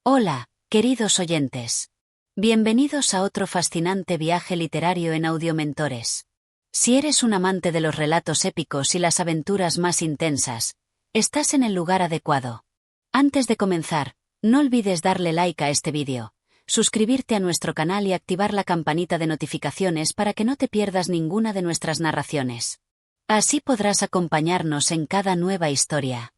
Hola, queridos oyentes. Bienvenidos a otro fascinante viaje literario en Audiomentores. Si eres un amante de los relatos épicos y las aventuras más intensas, estás en el lugar adecuado. Antes de comenzar, no olvides darle like a este vídeo, suscribirte a nuestro canal y activar la campanita de notificaciones para que no te pierdas ninguna de nuestras narraciones. Así podrás acompañarnos en cada nueva historia.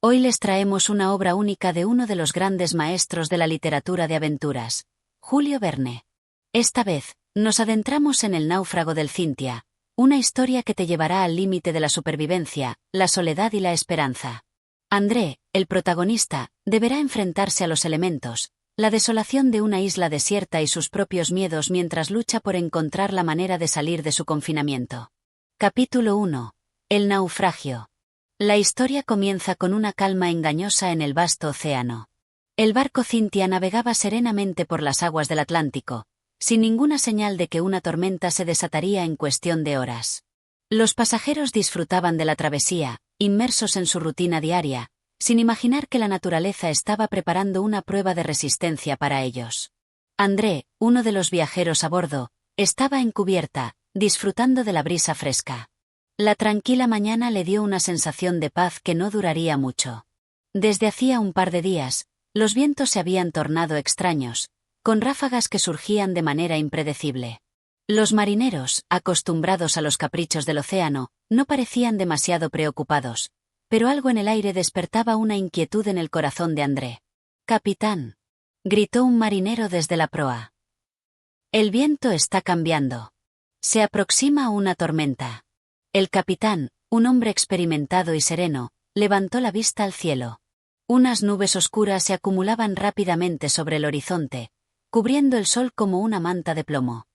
Hoy les traemos una obra única de uno de los grandes maestros de la literatura de aventuras, Julio Verne. Esta vez, nos adentramos en El náufrago del Cintia, una historia que te llevará al límite de la supervivencia, la soledad y la esperanza. André, el protagonista, deberá enfrentarse a los elementos, la desolación de una isla desierta y sus propios miedos mientras lucha por encontrar la manera de salir de su confinamiento. Capítulo 1. El naufragio. La historia comienza con una calma engañosa en el vasto océano. El barco Cintia navegaba serenamente por las aguas del Atlántico, sin ninguna señal de que una tormenta se desataría en cuestión de horas. Los pasajeros disfrutaban de la travesía, inmersos en su rutina diaria, sin imaginar que la naturaleza estaba preparando una prueba de resistencia para ellos. André, uno de los viajeros a bordo, estaba en cubierta, disfrutando de la brisa fresca. La tranquila mañana le dio una sensación de paz que no duraría mucho. Desde hacía un par de días, los vientos se habían tornado extraños, con ráfagas que surgían de manera impredecible. Los marineros, acostumbrados a los caprichos del océano, no parecían demasiado preocupados, pero algo en el aire despertaba una inquietud en el corazón de André. «Capitán», gritó un marinero desde la proa. «El viento está cambiando. Se aproxima una tormenta». El capitán, un hombre experimentado y sereno, levantó la vista al cielo. Unas nubes oscuras se acumulaban rápidamente sobre el horizonte, cubriendo el sol como una manta de plomo.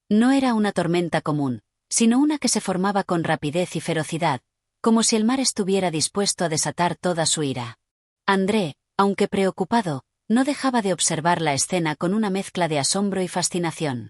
No era una tormenta común, sino una que se formaba con rapidez y ferocidad, como si el mar estuviera dispuesto a desatar toda su ira. André, aunque preocupado, no dejaba de observar la escena con una mezcla de asombro y fascinación.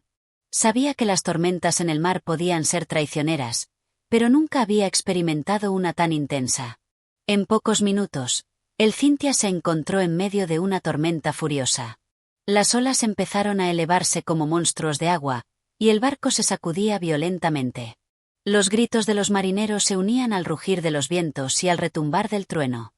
Sabía que las tormentas en el mar podían ser traicioneras, pero nunca había experimentado una tan intensa. En pocos minutos, el Cintia se encontró en medio de una tormenta furiosa. Las olas empezaron a elevarse como monstruos de agua, y el barco se sacudía violentamente. Los gritos de los marineros se unían al rugir de los vientos y al retumbar del trueno.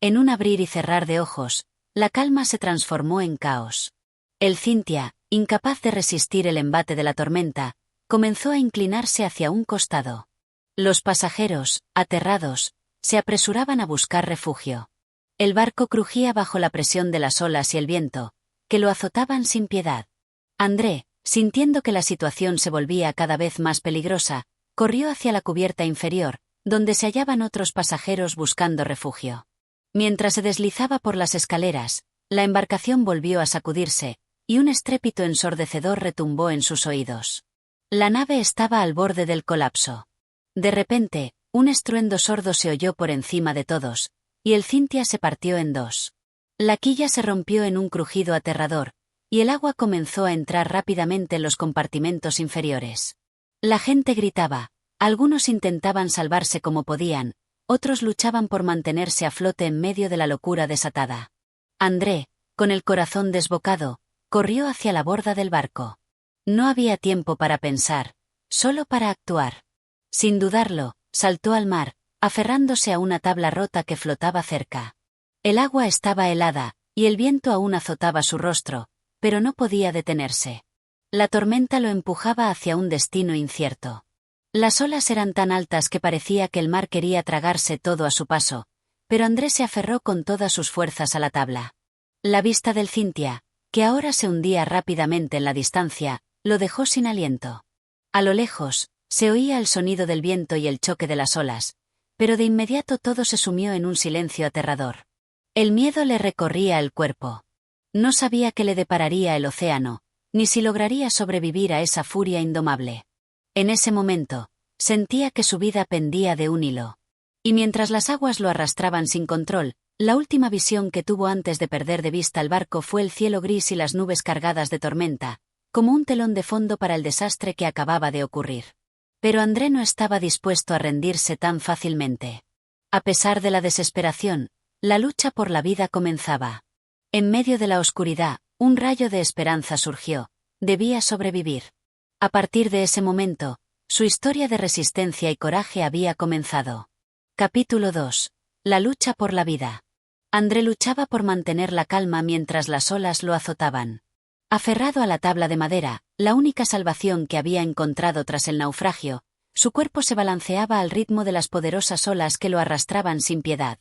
En un abrir y cerrar de ojos, la calma se transformó en caos. El Cintia, incapaz de resistir el embate de la tormenta, comenzó a inclinarse hacia un costado. Los pasajeros, aterrados, se apresuraban a buscar refugio. El barco crujía bajo la presión de las olas y el viento, que lo azotaban sin piedad. André, sintiendo que la situación se volvía cada vez más peligrosa, corrió hacia la cubierta inferior, donde se hallaban otros pasajeros buscando refugio. Mientras se deslizaba por las escaleras, la embarcación volvió a sacudirse, y un estrépito ensordecedor retumbó en sus oídos. La nave estaba al borde del colapso. De repente, un estruendo sordo se oyó por encima de todos, y el Cintia se partió en dos. La quilla se rompió en un crujido aterrador, y el agua comenzó a entrar rápidamente en los compartimentos inferiores. La gente gritaba, algunos intentaban salvarse como podían, otros luchaban por mantenerse a flote en medio de la locura desatada. André, con el corazón desbocado, corrió hacia la borda del barco. No había tiempo para pensar, solo para actuar. Sin dudarlo, saltó al mar, aferrándose a una tabla rota que flotaba cerca. El agua estaba helada, y el viento aún azotaba su rostro, pero no podía detenerse. La tormenta lo empujaba hacia un destino incierto. Las olas eran tan altas que parecía que el mar quería tragarse todo a su paso, pero Andrés se aferró con todas sus fuerzas a la tabla. La vista del Cintia, que ahora se hundía rápidamente en la distancia, lo dejó sin aliento. A lo lejos, se oía el sonido del viento y el choque de las olas, pero de inmediato todo se sumió en un silencio aterrador. El miedo le recorría el cuerpo. No sabía qué le depararía el océano, ni si lograría sobrevivir a esa furia indomable. En ese momento, sentía que su vida pendía de un hilo. Y mientras las aguas lo arrastraban sin control, la última visión que tuvo antes de perder de vista el barco fue el cielo gris y las nubes cargadas de tormenta, como un telón de fondo para el desastre que acababa de ocurrir. Pero André no estaba dispuesto a rendirse tan fácilmente. A pesar de la desesperación, la lucha por la vida comenzaba. En medio de la oscuridad, un rayo de esperanza surgió. Debía sobrevivir. A partir de ese momento, su historia de resistencia y coraje había comenzado. Capítulo 2. La lucha por la vida. André luchaba por mantener la calma mientras las olas lo azotaban. Aferrado a la tabla de madera, la única salvación que había encontrado tras el naufragio, su cuerpo se balanceaba al ritmo de las poderosas olas que lo arrastraban sin piedad.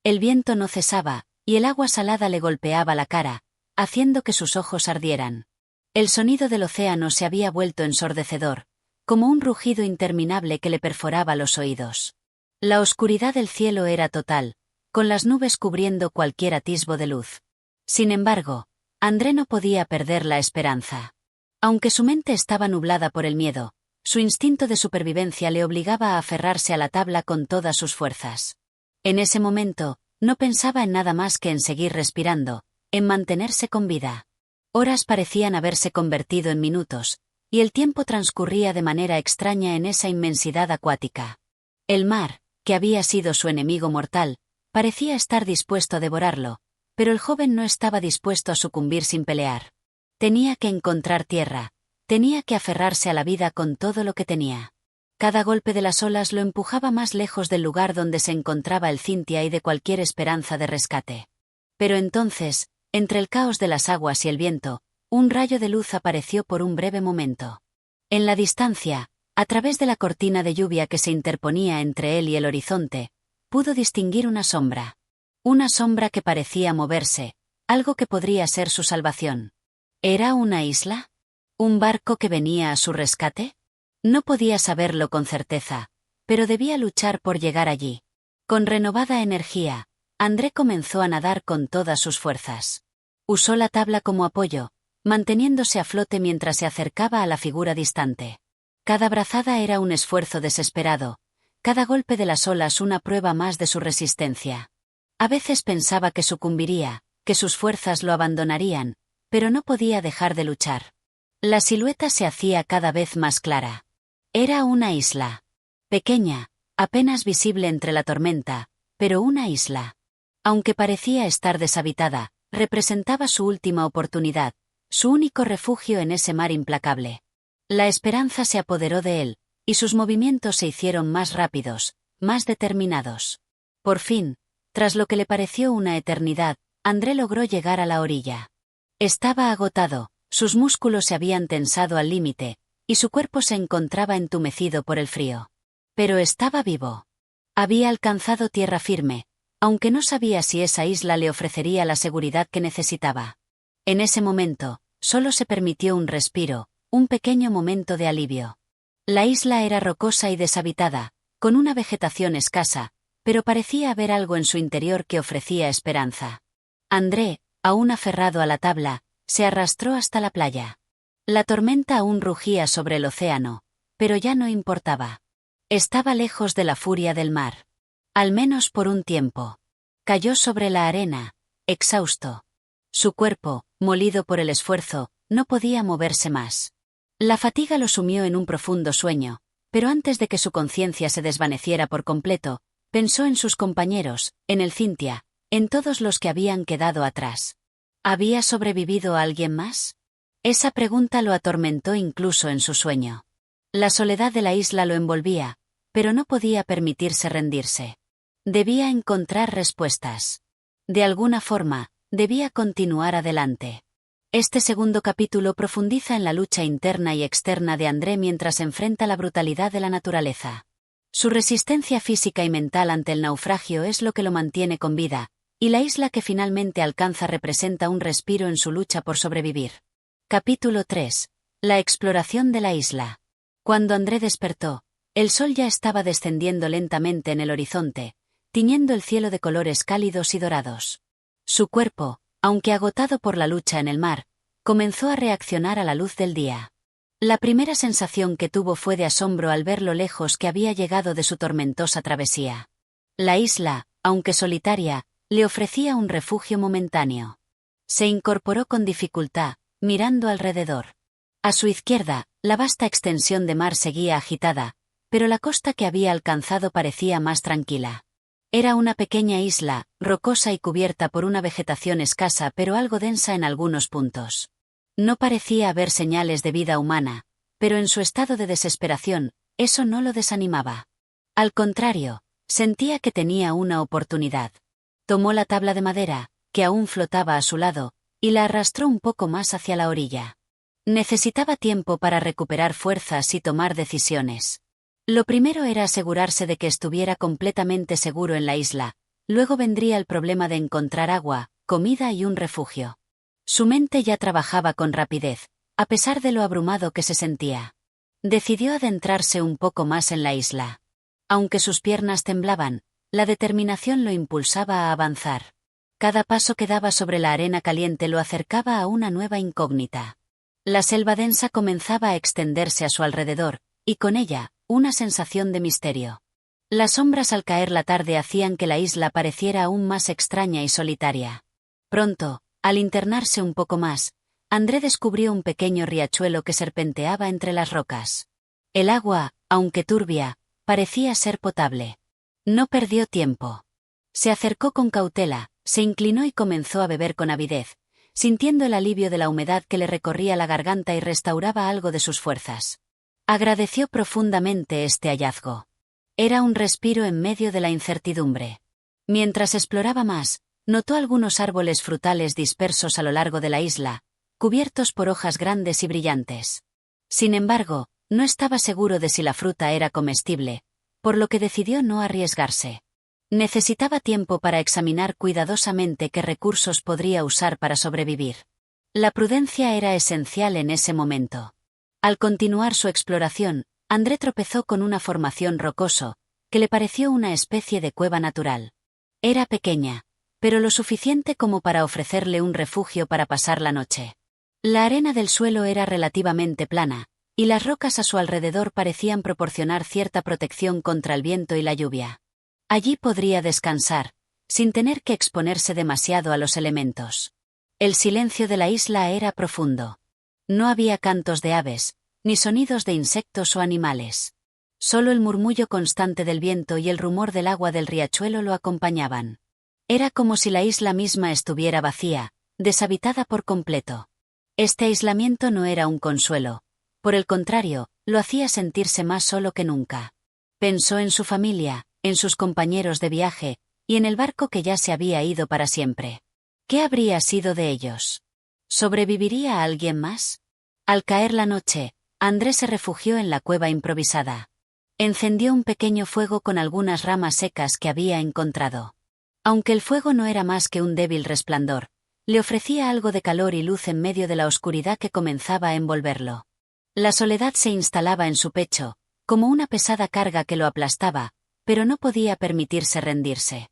El viento no cesaba, y el agua salada le golpeaba la cara, haciendo que sus ojos ardieran. El sonido del océano se había vuelto ensordecedor, como un rugido interminable que le perforaba los oídos. La oscuridad del cielo era total, con las nubes cubriendo cualquier atisbo de luz. Sin embargo, André no podía perder la esperanza. Aunque su mente estaba nublada por el miedo, su instinto de supervivencia le obligaba a aferrarse a la tabla con todas sus fuerzas. En ese momento, no pensaba en nada más que en seguir respirando, en mantenerse con vida. Horas parecían haberse convertido en minutos, y el tiempo transcurría de manera extraña en esa inmensidad acuática. El mar, que había sido su enemigo mortal, parecía estar dispuesto a devorarlo, pero el joven no estaba dispuesto a sucumbir sin pelear. Tenía que encontrar tierra, tenía que aferrarse a la vida con todo lo que tenía. Cada golpe de las olas lo empujaba más lejos del lugar donde se encontraba el Cintia y de cualquier esperanza de rescate. Pero entonces, entre el caos de las aguas y el viento, un rayo de luz apareció por un breve momento. En la distancia, a través de la cortina de lluvia que se interponía entre él y el horizonte, pudo distinguir una sombra. Una sombra que parecía moverse, algo que podría ser su salvación. ¿Era una isla? ¿Un barco que venía a su rescate? No podía saberlo con certeza, pero debía luchar por llegar allí. Con renovada energía, André comenzó a nadar con todas sus fuerzas. Usó la tabla como apoyo, manteniéndose a flote mientras se acercaba a la figura distante. Cada brazada era un esfuerzo desesperado, cada golpe de las olas una prueba más de su resistencia. A veces pensaba que sucumbiría, que sus fuerzas lo abandonarían, pero no podía dejar de luchar. La silueta se hacía cada vez más clara. Era una isla. Pequeña, apenas visible entre la tormenta, pero una isla. Aunque parecía estar deshabitada, representaba su última oportunidad, su único refugio en ese mar implacable. La esperanza se apoderó de él, y sus movimientos se hicieron más rápidos, más determinados. Por fin, tras lo que le pareció una eternidad, André logró llegar a la orilla. Estaba agotado, sus músculos se habían tensado al límite, y su cuerpo se encontraba entumecido por el frío. Pero estaba vivo. Había alcanzado tierra firme, aunque no sabía si esa isla le ofrecería la seguridad que necesitaba. En ese momento, solo se permitió un respiro, un pequeño momento de alivio. La isla era rocosa y deshabitada, con una vegetación escasa, pero parecía haber algo en su interior que ofrecía esperanza. André, aún aferrado a la tabla, se arrastró hasta la playa. La tormenta aún rugía sobre el océano, pero ya no importaba. Estaba lejos de la furia del mar. Al menos por un tiempo. Cayó sobre la arena, exhausto. Su cuerpo, molido por el esfuerzo, no podía moverse más. La fatiga lo sumió en un profundo sueño, pero antes de que su conciencia se desvaneciera por completo, pensó en sus compañeros, en el Cintia, en todos los que habían quedado atrás. ¿Había sobrevivido alguien más? Esa pregunta lo atormentó incluso en su sueño. La soledad de la isla lo envolvía, pero no podía permitirse rendirse. Debía encontrar respuestas. De alguna forma, debía continuar adelante. Este segundo capítulo profundiza en la lucha interna y externa de André mientras enfrenta la brutalidad de la naturaleza. Su resistencia física y mental ante el naufragio es lo que lo mantiene con vida, y la isla que finalmente alcanza representa un respiro en su lucha por sobrevivir. Capítulo 3. La exploración de la isla. Cuando André despertó, el sol ya estaba descendiendo lentamente en el horizonte, tiñendo el cielo de colores cálidos y dorados. Su cuerpo, aunque agotado por la lucha en el mar, comenzó a reaccionar a la luz del día. La primera sensación que tuvo fue de asombro al ver lo lejos que había llegado de su tormentosa travesía. La isla, aunque solitaria, le ofrecía un refugio momentáneo. Se incorporó con dificultad, mirando alrededor. A su izquierda, la vasta extensión de mar seguía agitada, pero la costa que había alcanzado parecía más tranquila. Era una pequeña isla, rocosa y cubierta por una vegetación escasa pero algo densa en algunos puntos. No parecía haber señales de vida humana, pero en su estado de desesperación, eso no lo desanimaba. Al contrario, sentía que tenía una oportunidad. Tomó la tabla de madera, que aún flotaba a su lado, y la arrastró un poco más hacia la orilla. Necesitaba tiempo para recuperar fuerzas y tomar decisiones. Lo primero era asegurarse de que estuviera completamente seguro en la isla, luego vendría el problema de encontrar agua, comida y un refugio. Su mente ya trabajaba con rapidez, a pesar de lo abrumado que se sentía. Decidió adentrarse un poco más en la isla. Aunque sus piernas temblaban, la determinación lo impulsaba a avanzar. Cada paso que daba sobre la arena caliente lo acercaba a una nueva incógnita. La selva densa comenzaba a extenderse a su alrededor, y con ella, una sensación de misterio. Las sombras al caer la tarde hacían que la isla pareciera aún más extraña y solitaria. Pronto, al internarse un poco más, André descubrió un pequeño riachuelo que serpenteaba entre las rocas. El agua, aunque turbia, parecía ser potable. No perdió tiempo. Se acercó con cautela, se inclinó y comenzó a beber con avidez, sintiendo el alivio de la humedad que le recorría la garganta y restauraba algo de sus fuerzas. Agradeció profundamente este hallazgo. Era un respiro en medio de la incertidumbre. Mientras exploraba más, notó algunos árboles frutales dispersos a lo largo de la isla, cubiertos por hojas grandes y brillantes. Sin embargo, no estaba seguro de si la fruta era comestible, por lo que decidió no arriesgarse. Necesitaba tiempo para examinar cuidadosamente qué recursos podría usar para sobrevivir. La prudencia era esencial en ese momento. Al continuar su exploración, André tropezó con una formación rocoso, que le pareció una especie de cueva natural. Era pequeña, pero lo suficiente como para ofrecerle un refugio para pasar la noche. La arena del suelo era relativamente plana, y las rocas a su alrededor parecían proporcionar cierta protección contra el viento y la lluvia. Allí podría descansar, sin tener que exponerse demasiado a los elementos. El silencio de la isla era profundo. No había cantos de aves, ni sonidos de insectos o animales. Solo el murmullo constante del viento y el rumor del agua del riachuelo lo acompañaban. Era como si la isla misma estuviera vacía, deshabitada por completo. Este aislamiento no era un consuelo. Por el contrario, lo hacía sentirse más solo que nunca. Pensó en su familia, en sus compañeros de viaje, y en el barco que ya se había ido para siempre. ¿Qué habría sido de ellos? ¿Sobreviviría alguien más? Al caer la noche, André se refugió en la cueva improvisada. Encendió un pequeño fuego con algunas ramas secas que había encontrado. Aunque el fuego no era más que un débil resplandor, le ofrecía algo de calor y luz en medio de la oscuridad que comenzaba a envolverlo. La soledad se instalaba en su pecho, como una pesada carga que lo aplastaba, pero no podía permitirse rendirse.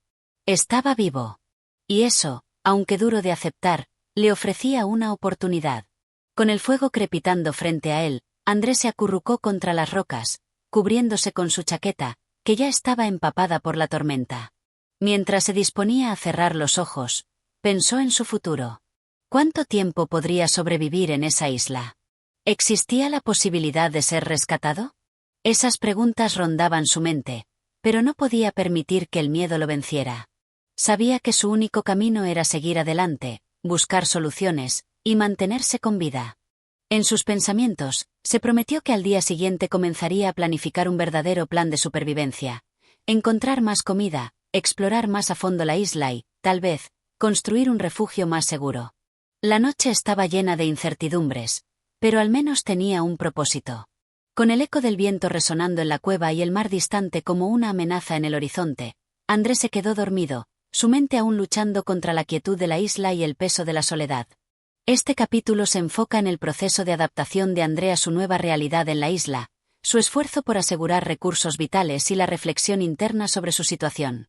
Estaba vivo. Y eso, aunque duro de aceptar, le ofrecía una oportunidad. Con el fuego crepitando frente a él, André se acurrucó contra las rocas, cubriéndose con su chaqueta, que ya estaba empapada por la tormenta. Mientras se disponía a cerrar los ojos, pensó en su futuro. ¿Cuánto tiempo podría sobrevivir en esa isla? ¿Existía la posibilidad de ser rescatado? Esas preguntas rondaban su mente, pero no podía permitir que el miedo lo venciera. Sabía que su único camino era seguir adelante, buscar soluciones, y mantenerse con vida. En sus pensamientos, se prometió que al día siguiente comenzaría a planificar un verdadero plan de supervivencia. Encontrar más comida, explorar más a fondo la isla y, tal vez, construir un refugio más seguro. La noche estaba llena de incertidumbres, pero al menos tenía un propósito. Con el eco del viento resonando en la cueva y el mar distante como una amenaza en el horizonte, André se quedó dormido, su mente aún luchando contra la quietud de la isla y el peso de la soledad. Este capítulo se enfoca en el proceso de adaptación de André a su nueva realidad en la isla, su esfuerzo por asegurar recursos vitales y la reflexión interna sobre su situación.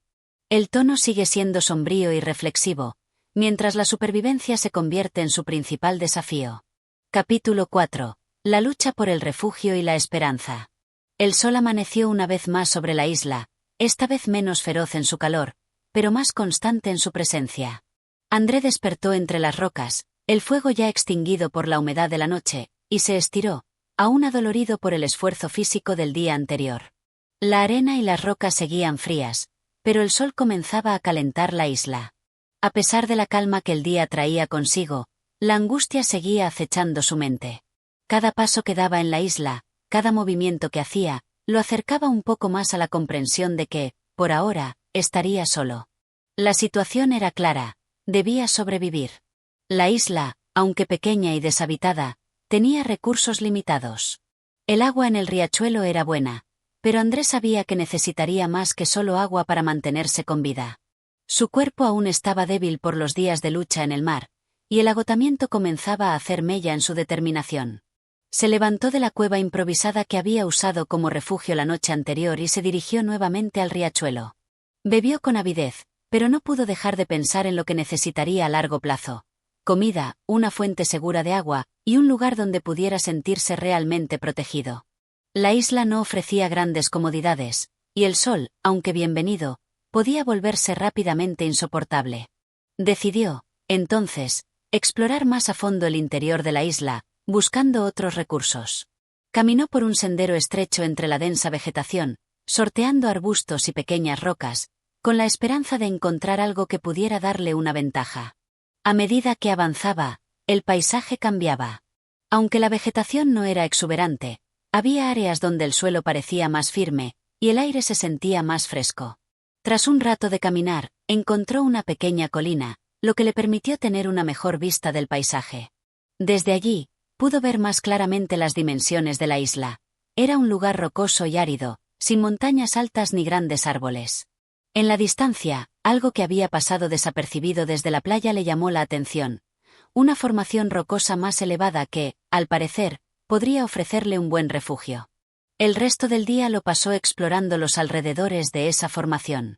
El tono sigue siendo sombrío y reflexivo, mientras la supervivencia se convierte en su principal desafío. Capítulo 4. La lucha por el refugio y la esperanza. El sol amaneció una vez más sobre la isla, esta vez menos feroz en su calor, pero más constante en su presencia. André despertó entre las rocas, el fuego ya extinguido por la humedad de la noche, y se estiró, aún adolorido por el esfuerzo físico del día anterior. La arena y las rocas seguían frías, pero el sol comenzaba a calentar la isla. A pesar de la calma que el día traía consigo, la angustia seguía acechando su mente. Cada paso que daba en la isla, cada movimiento que hacía, lo acercaba un poco más a la comprensión de que, por ahora, estaría solo. La situación era clara: debía sobrevivir. La isla, aunque pequeña y deshabitada, tenía recursos limitados. El agua en el riachuelo era buena, pero Andrés sabía que necesitaría más que solo agua para mantenerse con vida. Su cuerpo aún estaba débil por los días de lucha en el mar, y el agotamiento comenzaba a hacer mella en su determinación. Se levantó de la cueva improvisada que había usado como refugio la noche anterior y se dirigió nuevamente al riachuelo. Bebió con avidez, pero no pudo dejar de pensar en lo que necesitaría a largo plazo: comida, una fuente segura de agua, y un lugar donde pudiera sentirse realmente protegido. La isla no ofrecía grandes comodidades, y el sol, aunque bienvenido, podía volverse rápidamente insoportable. Decidió, entonces, explorar más a fondo el interior de la isla, buscando otros recursos. Caminó por un sendero estrecho entre la densa vegetación, sorteando arbustos y pequeñas rocas, con la esperanza de encontrar algo que pudiera darle una ventaja. A medida que avanzaba, el paisaje cambiaba. Aunque la vegetación no era exuberante, había áreas donde el suelo parecía más firme, y el aire se sentía más fresco. Tras un rato de caminar, encontró una pequeña colina, lo que le permitió tener una mejor vista del paisaje. Desde allí, pudo ver más claramente las dimensiones de la isla. Era un lugar rocoso y árido, sin montañas altas ni grandes árboles. En la distancia, algo que había pasado desapercibido desde la playa le llamó la atención: una formación rocosa más elevada que, al parecer, podría ofrecerle un buen refugio. El resto del día lo pasó explorando los alrededores de esa formación.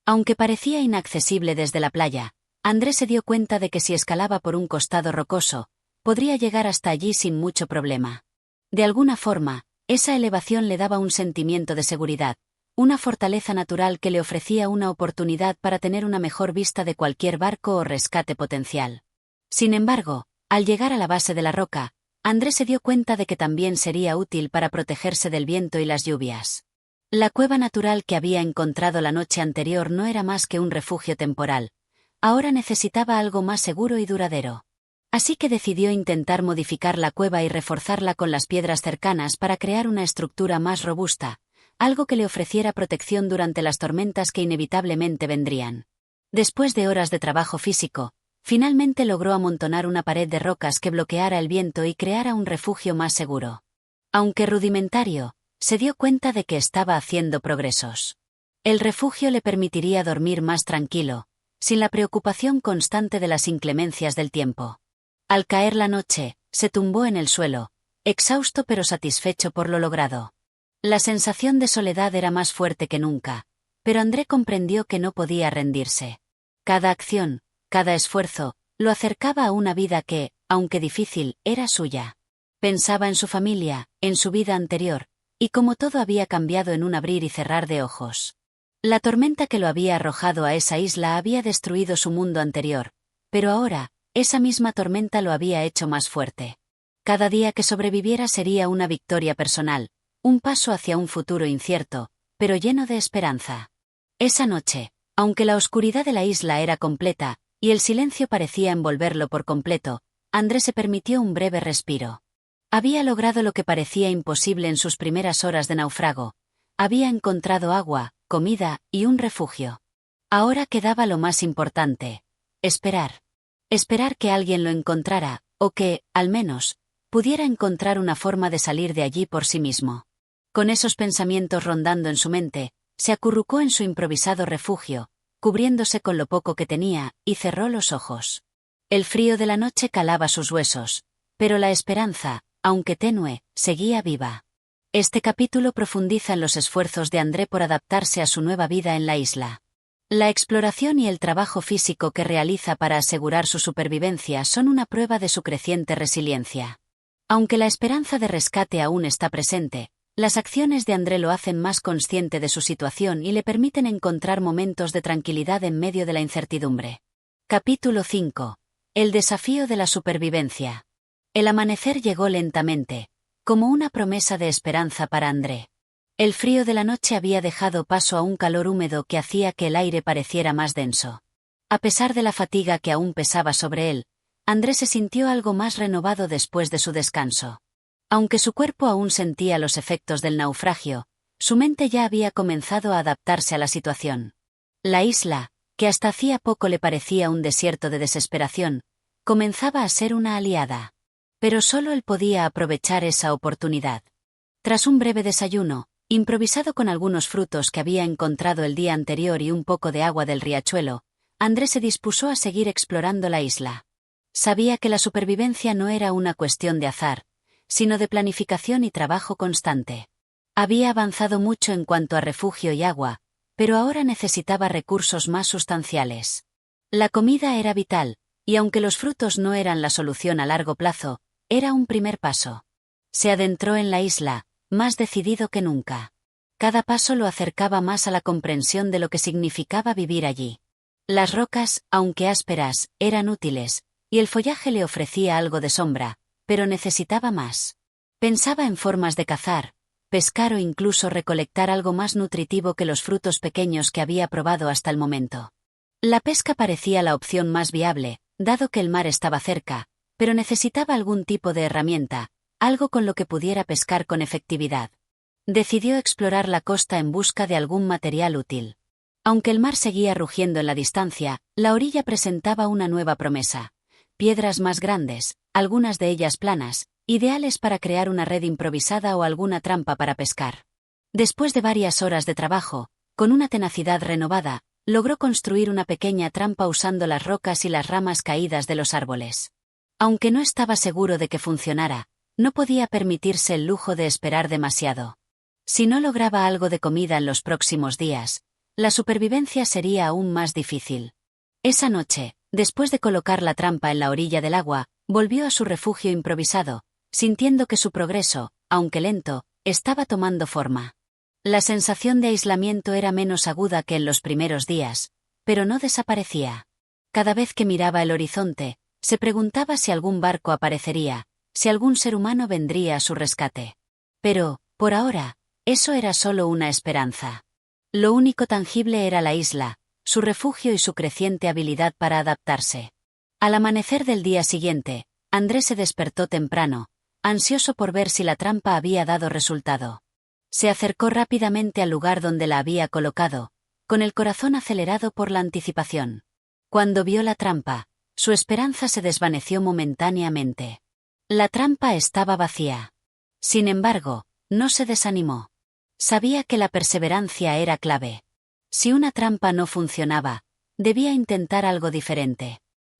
Aunque parecía inaccesible desde la playa, Andrés se dio cuenta de que si escalaba por un costado rocoso, podría llegar hasta allí sin mucho problema. De alguna forma, esa elevación le daba un sentimiento de seguridad, una fortaleza natural que le ofrecía una oportunidad para tener una mejor vista de cualquier barco o rescate potencial. Sin embargo, al llegar a la base de la roca, Andrés se dio cuenta de que también sería útil para protegerse del viento y las lluvias. La cueva natural que había encontrado la noche anterior no era más que un refugio temporal. Ahora necesitaba algo más seguro y duradero. Así que decidió intentar modificar la cueva y reforzarla con las piedras cercanas para crear una estructura más robusta, algo que le ofreciera protección durante las tormentas que inevitablemente vendrían. Después de horas de trabajo físico, finalmente logró amontonar una pared de rocas que bloqueara el viento y creara un refugio más seguro. Aunque rudimentario, se dio cuenta de que estaba haciendo progresos. El refugio le permitiría dormir más tranquilo, sin la preocupación constante de las inclemencias del tiempo. Al caer la noche, se tumbó en el suelo, exhausto pero satisfecho por lo logrado. La sensación de soledad era más fuerte que nunca, pero André comprendió que no podía rendirse. Cada acción, cada esfuerzo, lo acercaba a una vida que, aunque difícil, era suya. Pensaba en su familia, en su vida anterior, y cómo todo había cambiado en un abrir y cerrar de ojos. La tormenta que lo había arrojado a esa isla había destruido su mundo anterior, pero ahora, esa misma tormenta lo había hecho más fuerte. Cada día que sobreviviera sería una victoria personal, un paso hacia un futuro incierto, pero lleno de esperanza. Esa noche, aunque la oscuridad de la isla era completa, y el silencio parecía envolverlo por completo, Andrés se permitió un breve respiro. Había logrado lo que parecía imposible en sus primeras horas de naufrago. Había encontrado agua, comida y un refugio. Ahora quedaba lo más importante: esperar. Esperar que alguien lo encontrara, o que, al menos, pudiera encontrar una forma de salir de allí por sí mismo. Con esos pensamientos rondando en su mente, se acurrucó en su improvisado refugio, cubriéndose con lo poco que tenía, y cerró los ojos. El frío de la noche calaba sus huesos, pero la esperanza, aunque tenue, seguía viva. Este capítulo profundiza en los esfuerzos de André por adaptarse a su nueva vida en la isla. La exploración y el trabajo físico que realiza para asegurar su supervivencia son una prueba de su creciente resiliencia. Aunque la esperanza de rescate aún está presente, las acciones de André lo hacen más consciente de su situación y le permiten encontrar momentos de tranquilidad en medio de la incertidumbre. Capítulo 5. El desafío de la supervivencia. El amanecer llegó lentamente, como una promesa de esperanza para André. El frío de la noche había dejado paso a un calor húmedo que hacía que el aire pareciera más denso. A pesar de la fatiga que aún pesaba sobre él, André se sintió algo más renovado después de su descanso. Aunque su cuerpo aún sentía los efectos del naufragio, su mente ya había comenzado a adaptarse a la situación. La isla, que hasta hacía poco le parecía un desierto de desesperación, comenzaba a ser una aliada. Pero solo él podía aprovechar esa oportunidad. Tras un breve desayuno, improvisado con algunos frutos que había encontrado el día anterior y un poco de agua del riachuelo, André se dispuso a seguir explorando la isla. Sabía que la supervivencia no era una cuestión de azar, sino de planificación y trabajo constante. Había avanzado mucho en cuanto a refugio y agua, pero ahora necesitaba recursos más sustanciales. La comida era vital, y aunque los frutos no eran la solución a largo plazo, era un primer paso. Se adentró en la isla, más decidido que nunca. Cada paso lo acercaba más a la comprensión de lo que significaba vivir allí. Las rocas, aunque ásperas, eran útiles, y el follaje le ofrecía algo de sombra, pero necesitaba más. Pensaba en formas de cazar, pescar o incluso recolectar algo más nutritivo que los frutos pequeños que había probado hasta el momento. La pesca parecía la opción más viable, dado que el mar estaba cerca, pero necesitaba algún tipo de herramienta, algo con lo que pudiera pescar con efectividad. Decidió explorar la costa en busca de algún material útil. Aunque el mar seguía rugiendo en la distancia, la orilla presentaba una nueva promesa. Piedras más grandes, algunas de ellas planas, ideales para crear una red improvisada o alguna trampa para pescar. Después de varias horas de trabajo, con una tenacidad renovada, logró construir una pequeña trampa usando las rocas y las ramas caídas de los árboles. Aunque no estaba seguro de que funcionara, no podía permitirse el lujo de esperar demasiado. Si no lograba algo de comida en los próximos días, la supervivencia sería aún más difícil. Esa noche, después de colocar la trampa en la orilla del agua, volvió a su refugio improvisado, sintiendo que su progreso, aunque lento, estaba tomando forma. La sensación de aislamiento era menos aguda que en los primeros días, pero no desaparecía. Cada vez que miraba el horizonte, se preguntaba si algún barco aparecería, si algún ser humano vendría a su rescate. Pero, por ahora, eso era solo una esperanza. Lo único tangible era la isla, su refugio y su creciente habilidad para adaptarse. Al amanecer del día siguiente, André se despertó temprano, ansioso por ver si la trampa había dado resultado. Se acercó rápidamente al lugar donde la había colocado, con el corazón acelerado por la anticipación. Cuando vio la trampa, su esperanza se desvaneció momentáneamente. La trampa estaba vacía. Sin embargo, no se desanimó. Sabía que la perseverancia era clave. Si una trampa no funcionaba, debía intentar algo diferente.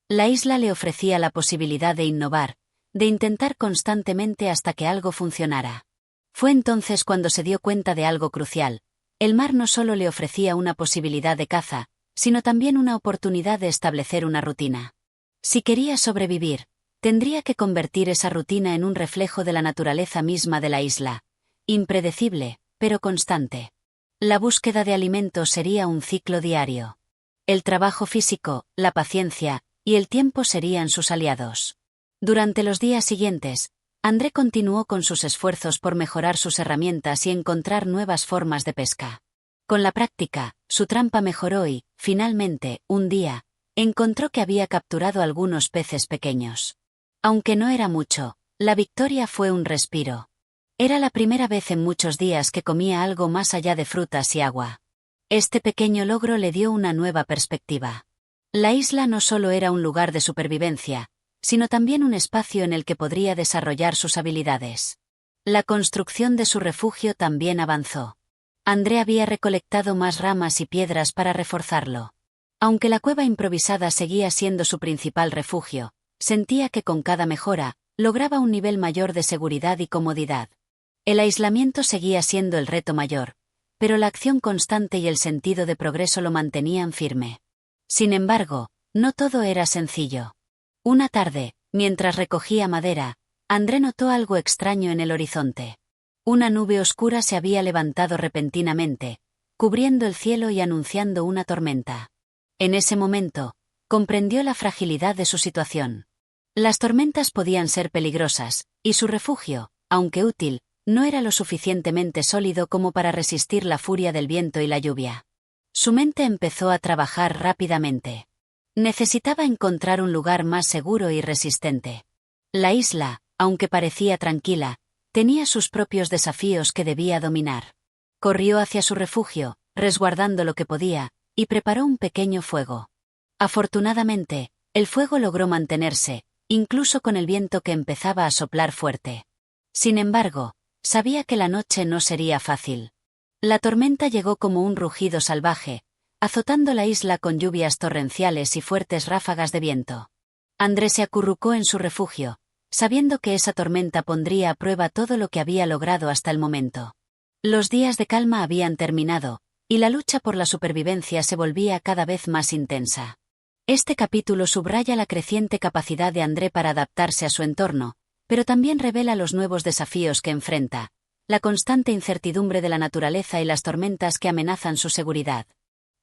La isla le ofrecía la posibilidad de innovar, de intentar constantemente hasta que algo funcionara. Fue entonces cuando se dio cuenta de algo crucial. El mar no solo le ofrecía una posibilidad de caza, sino también una oportunidad de establecer una rutina. Si quería sobrevivir, tendría que convertir esa rutina en un reflejo de la naturaleza misma de la isla. Impredecible, pero constante. La búsqueda de alimentos sería un ciclo diario. El trabajo físico, la paciencia y el tiempo serían sus aliados. Durante los días siguientes, André continuó con sus esfuerzos por mejorar sus herramientas y encontrar nuevas formas de pesca. Con la práctica, su trampa mejoró y, finalmente, un día, encontró que había capturado algunos peces pequeños. Aunque no era mucho, la victoria fue un respiro. Era la primera vez en muchos días que comía algo más allá de frutas y agua. Este pequeño logro le dio una nueva perspectiva. La isla no solo era un lugar de supervivencia, sino también un espacio en el que podría desarrollar sus habilidades. La construcción de su refugio también avanzó. André había recolectado más ramas y piedras para reforzarlo. Aunque la cueva improvisada seguía siendo su principal refugio, sentía que con cada mejora, lograba un nivel mayor de seguridad y comodidad. El aislamiento seguía siendo el reto mayor, pero la acción constante y el sentido de progreso lo mantenían firme. Sin embargo, no todo era sencillo. Una tarde, mientras recogía madera, André notó algo extraño en el horizonte. Una nube oscura se había levantado repentinamente, cubriendo el cielo y anunciando una tormenta. En ese momento, comprendió la fragilidad de su situación. Las tormentas podían ser peligrosas, y su refugio, aunque útil, no era lo suficientemente sólido como para resistir la furia del viento y la lluvia. Su mente empezó a trabajar rápidamente. Necesitaba encontrar un lugar más seguro y resistente. La isla, aunque parecía tranquila, tenía sus propios desafíos que debía dominar. Corrió hacia su refugio, resguardando lo que podía, y preparó un pequeño fuego. Afortunadamente, el fuego logró mantenerse, incluso con el viento que empezaba a soplar fuerte. Sin embargo, sabía que la noche no sería fácil. La tormenta llegó como un rugido salvaje, azotando la isla con lluvias torrenciales y fuertes ráfagas de viento. André se acurrucó en su refugio, sabiendo que esa tormenta pondría a prueba todo lo que había logrado hasta el momento. Los días de calma habían terminado, y la lucha por la supervivencia se volvía cada vez más intensa. Este capítulo subraya la creciente capacidad de André para adaptarse a su entorno, pero también revela los nuevos desafíos que enfrenta, la constante incertidumbre de la naturaleza y las tormentas que amenazan su seguridad.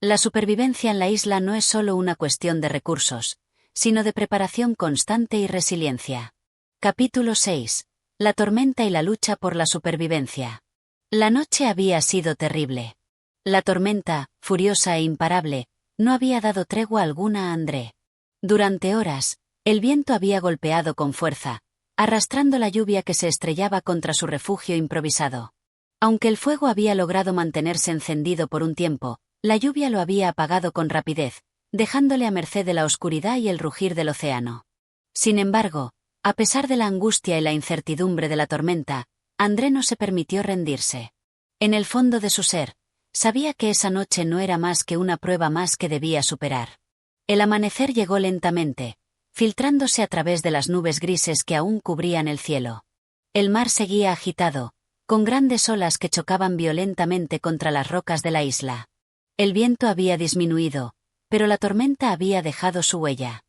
La supervivencia en la isla no es solo una cuestión de recursos, sino de preparación constante y resiliencia. Capítulo 6. La tormenta y la lucha por la supervivencia. La noche había sido terrible. La tormenta, furiosa e imparable, no había dado tregua alguna a André. Durante horas, el viento había golpeado con fuerza, arrastrando la lluvia que se estrellaba contra su refugio improvisado. Aunque el fuego había logrado mantenerse encendido por un tiempo, la lluvia lo había apagado con rapidez, dejándole a merced de la oscuridad y el rugir del océano. Sin embargo, a pesar de la angustia y la incertidumbre de la tormenta, André no se permitió rendirse. En el fondo de su ser, sabía que esa noche no era más que una prueba más que debía superar. El amanecer llegó lentamente, filtrándose a través de las nubes grises que aún cubrían el cielo. El mar seguía agitado, con grandes olas que chocaban violentamente contra las rocas de la isla. El viento había disminuido, pero la tormenta había dejado su huella.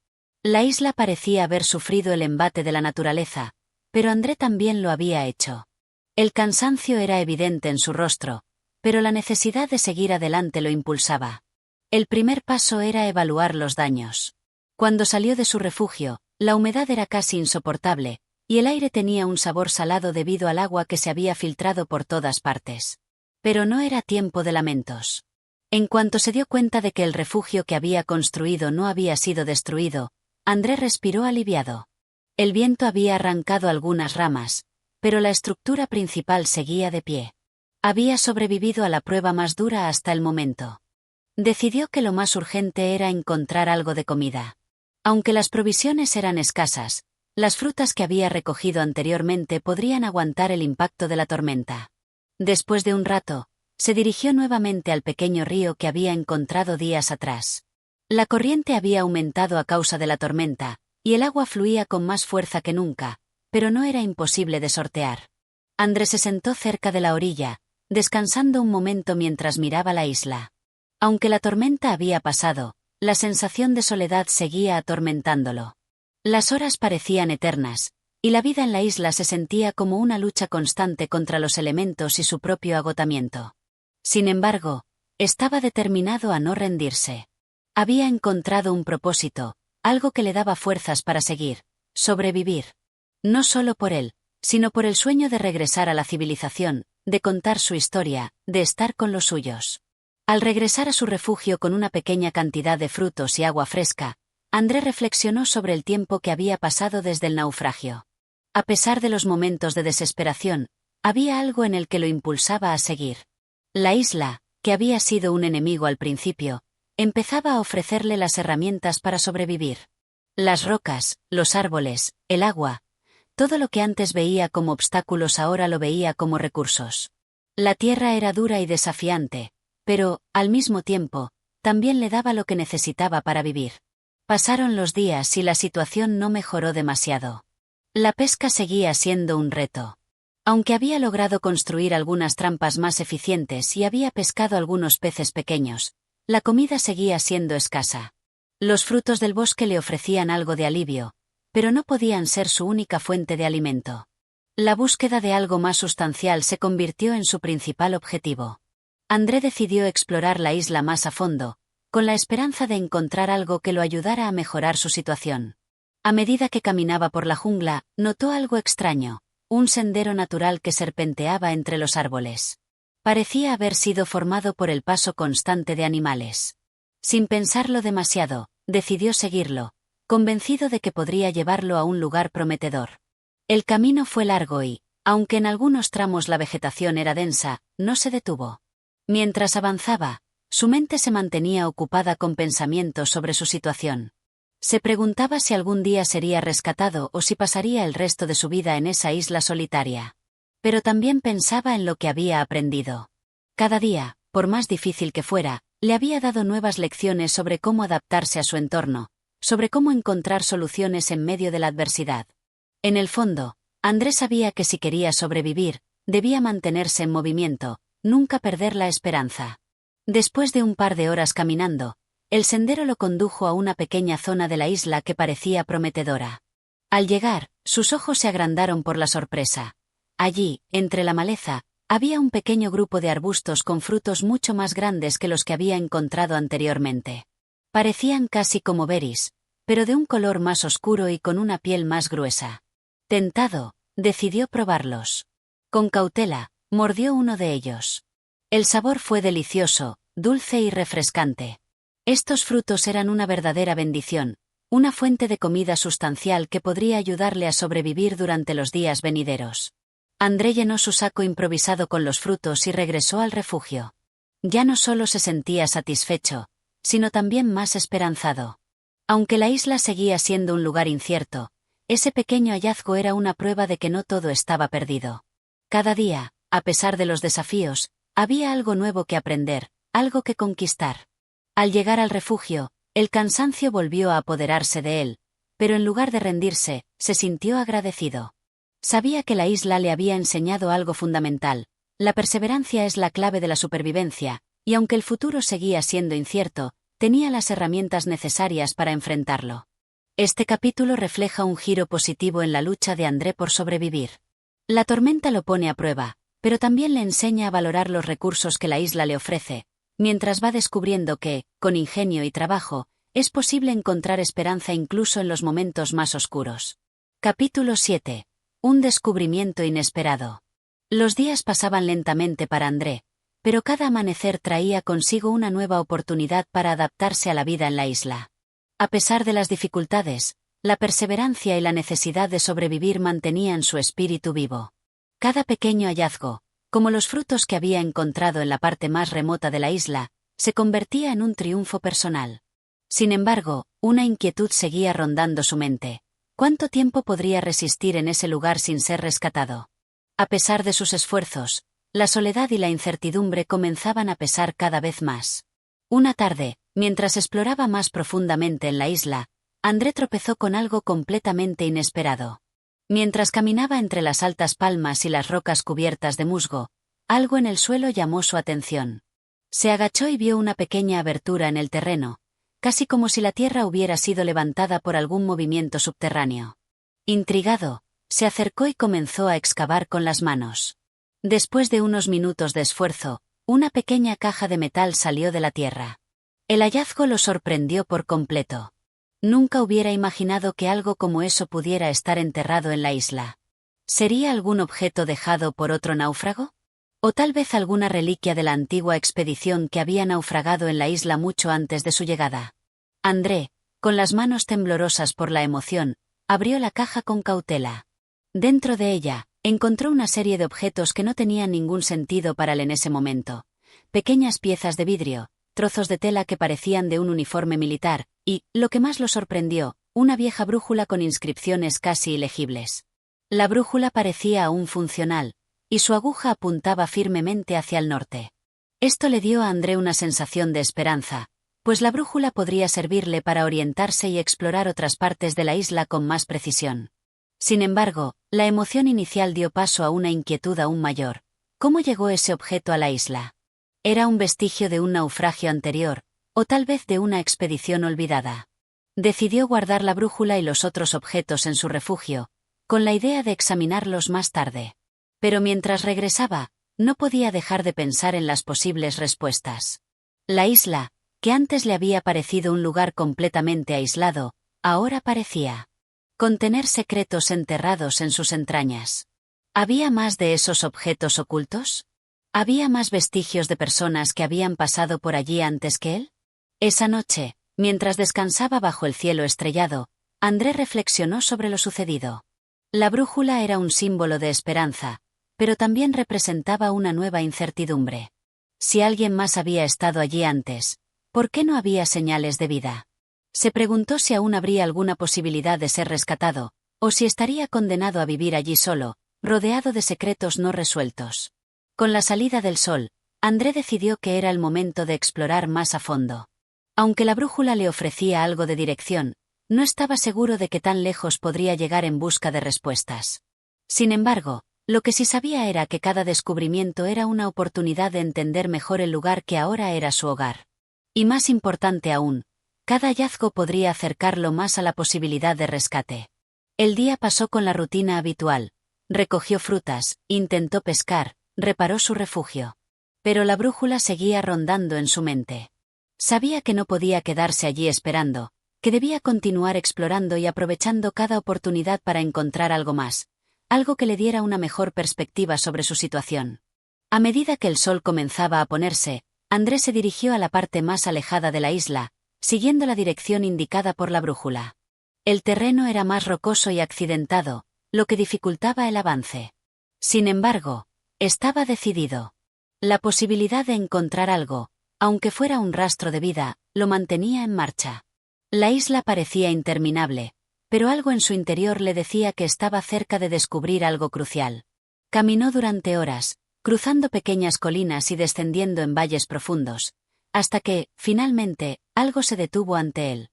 La isla parecía haber sufrido el embate de la naturaleza, pero André también lo había hecho. El cansancio era evidente en su rostro, pero la necesidad de seguir adelante lo impulsaba. El primer paso era evaluar los daños. Cuando salió de su refugio, la humedad era casi insoportable, y el aire tenía un sabor salado debido al agua que se había filtrado por todas partes. Pero no era tiempo de lamentos. En cuanto se dio cuenta de que el refugio que había construido no había sido destruido, André respiró aliviado. El viento había arrancado algunas ramas, pero la estructura principal seguía de pie. Había sobrevivido a la prueba más dura hasta el momento. Decidió que lo más urgente era encontrar algo de comida. Aunque las provisiones eran escasas, las frutas que había recogido anteriormente podrían aguantar el impacto de la tormenta. Después de un rato, se dirigió nuevamente al pequeño río que había encontrado días atrás. La corriente había aumentado a causa de la tormenta, y el agua fluía con más fuerza que nunca, pero no era imposible de sortear. André se sentó cerca de la orilla, descansando un momento mientras miraba la isla. Aunque la tormenta había pasado, la sensación de soledad seguía atormentándolo. Las horas parecían eternas, y la vida en la isla se sentía como una lucha constante contra los elementos y su propio agotamiento. Sin embargo, estaba determinado a no rendirse. Había encontrado un propósito, algo que le daba fuerzas para seguir, sobrevivir. No solo por él, sino por el sueño de regresar a la civilización, de contar su historia, de estar con los suyos. Al regresar a su refugio con una pequeña cantidad de frutos y agua fresca, André reflexionó sobre el tiempo que había pasado desde el naufragio. A pesar de los momentos de desesperación, había algo en el que lo impulsaba a seguir. La isla, que había sido un enemigo al principio, empezaba a ofrecerle las herramientas para sobrevivir. Las rocas, los árboles, el agua, todo lo que antes veía como obstáculos ahora lo veía como recursos. La tierra era dura y desafiante, pero, al mismo tiempo, también le daba lo que necesitaba para vivir. Pasaron los días y la situación no mejoró demasiado. La pesca seguía siendo un reto. Aunque había logrado construir algunas trampas más eficientes y había pescado algunos peces pequeños, la comida seguía siendo escasa. Los frutos del bosque le ofrecían algo de alivio, pero no podían ser su única fuente de alimento. La búsqueda de algo más sustancial se convirtió en su principal objetivo. André decidió explorar la isla más a fondo, con la esperanza de encontrar algo que lo ayudara a mejorar su situación. A medida que caminaba por la jungla, notó algo extraño, un sendero natural que serpenteaba entre los árboles. Parecía haber sido formado por el paso constante de animales. Sin pensarlo demasiado, decidió seguirlo, convencido de que podría llevarlo a un lugar prometedor. El camino fue largo y, aunque en algunos tramos la vegetación era densa, no se detuvo. Mientras avanzaba, su mente se mantenía ocupada con pensamientos sobre su situación. Se preguntaba si algún día sería rescatado o si pasaría el resto de su vida en esa isla solitaria. Pero también pensaba en lo que había aprendido. Cada día, por más difícil que fuera, le había dado nuevas lecciones sobre cómo adaptarse a su entorno, sobre cómo encontrar soluciones en medio de la adversidad. En el fondo, André sabía que si quería sobrevivir, debía mantenerse en movimiento, nunca perder la esperanza. Después de un par de horas caminando, el sendero lo condujo a una pequeña zona de la isla que parecía prometedora. Al llegar, sus ojos se agrandaron por la sorpresa. Allí, entre la maleza, había un pequeño grupo de arbustos con frutos mucho más grandes que los que había encontrado anteriormente. Parecían casi como berries, pero de un color más oscuro y con una piel más gruesa. Tentado, decidió probarlos. Con cautela, mordió uno de ellos. El sabor fue delicioso, dulce y refrescante. Estos frutos eran una verdadera bendición, una fuente de comida sustancial que podría ayudarle a sobrevivir durante los días venideros. André llenó su saco improvisado con los frutos y regresó al refugio. Ya no solo se sentía satisfecho, sino también más esperanzado. Aunque la isla seguía siendo un lugar incierto, ese pequeño hallazgo era una prueba de que no todo estaba perdido. Cada día, a pesar de los desafíos, había algo nuevo que aprender, algo que conquistar. Al llegar al refugio, el cansancio volvió a apoderarse de él, pero en lugar de rendirse, se sintió agradecido. Sabía que la isla le había enseñado algo fundamental: la perseverancia es la clave de la supervivencia, y aunque el futuro seguía siendo incierto, tenía las herramientas necesarias para enfrentarlo. Este capítulo refleja un giro positivo en la lucha de André por sobrevivir. La tormenta lo pone a prueba, pero también le enseña a valorar los recursos que la isla le ofrece, mientras va descubriendo que, con ingenio y trabajo, es posible encontrar esperanza incluso en los momentos más oscuros. Capítulo 7. Un descubrimiento inesperado. Los días pasaban lentamente para André, pero cada amanecer traía consigo una nueva oportunidad para adaptarse a la vida en la isla. A pesar de las dificultades, la perseverancia y la necesidad de sobrevivir mantenían su espíritu vivo. Cada pequeño hallazgo, como los frutos que había encontrado en la parte más remota de la isla, se convertía en un triunfo personal. Sin embargo, una inquietud seguía rondando su mente. ¿Cuánto tiempo podría resistir en ese lugar sin ser rescatado? A pesar de sus esfuerzos, la soledad y la incertidumbre comenzaban a pesar cada vez más. Una tarde, mientras exploraba más profundamente en la isla, André tropezó con algo completamente inesperado. Mientras caminaba entre las altas palmas y las rocas cubiertas de musgo, algo en el suelo llamó su atención. Se agachó y vio una pequeña abertura en el terreno, casi como si la tierra hubiera sido levantada por algún movimiento subterráneo. Intrigado, se acercó y comenzó a excavar con las manos. Después de unos minutos de esfuerzo, una pequeña caja de metal salió de la tierra. El hallazgo lo sorprendió por completo. Nunca hubiera imaginado que algo como eso pudiera estar enterrado en la isla. ¿Sería algún objeto dejado por otro náufrago? ¿O tal vez alguna reliquia de la antigua expedición que había naufragado en la isla mucho antes de su llegada? André, con las manos temblorosas por la emoción, abrió la caja con cautela. Dentro de ella, encontró una serie de objetos que no tenían ningún sentido para él en ese momento. Pequeñas piezas de vidrio, trozos de tela que parecían de un uniforme militar, y, lo que más lo sorprendió, una vieja brújula con inscripciones casi ilegibles. La brújula parecía aún funcional, y su aguja apuntaba firmemente hacia el norte. Esto le dio a André una sensación de esperanza, pues la brújula podría servirle para orientarse y explorar otras partes de la isla con más precisión. Sin embargo, la emoción inicial dio paso a una inquietud aún mayor. ¿Cómo llegó ese objeto a la isla? ¿Era un vestigio de un naufragio anterior, o tal vez de una expedición olvidada? Decidió guardar la brújula y los otros objetos en su refugio, con la idea de examinarlos más tarde. Pero mientras regresaba, no podía dejar de pensar en las posibles respuestas. La isla, que antes le había parecido un lugar completamente aislado, ahora parecía contener secretos enterrados en sus entrañas. ¿Había más de esos objetos ocultos? ¿Había más vestigios de personas que habían pasado por allí antes que él? Esa noche, mientras descansaba bajo el cielo estrellado, André reflexionó sobre lo sucedido. La brújula era un símbolo de esperanza, pero también representaba una nueva incertidumbre. Si alguien más había estado allí antes, ¿por qué no había señales de vida? Se preguntó si aún habría alguna posibilidad de ser rescatado, o si estaría condenado a vivir allí solo, rodeado de secretos no resueltos. Con la salida del sol, André decidió que era el momento de explorar más a fondo. Aunque la brújula le ofrecía algo de dirección, no estaba seguro de que tan lejos podría llegar en busca de respuestas. Sin embargo, lo que sí sabía era que cada descubrimiento era una oportunidad de entender mejor el lugar que ahora era su hogar. Y más importante aún, cada hallazgo podría acercarlo más a la posibilidad de rescate. El día pasó con la rutina habitual. Recogió frutas, intentó pescar, reparó su refugio. Pero la brújula seguía rondando en su mente. Sabía que no podía quedarse allí esperando, que debía continuar explorando y aprovechando cada oportunidad para encontrar algo más, algo que le diera una mejor perspectiva sobre su situación. A medida que el sol comenzaba a ponerse, André se dirigió a la parte más alejada de la isla, siguiendo la dirección indicada por la brújula. El terreno era más rocoso y accidentado, lo que dificultaba el avance. Sin embargo, estaba decidido. La posibilidad de encontrar algo, aunque fuera un rastro de vida, lo mantenía en marcha. La isla parecía interminable, pero algo en su interior le decía que estaba cerca de descubrir algo crucial. Caminó durante horas, cruzando pequeñas colinas y descendiendo en valles profundos, hasta que, finalmente, algo se detuvo ante él.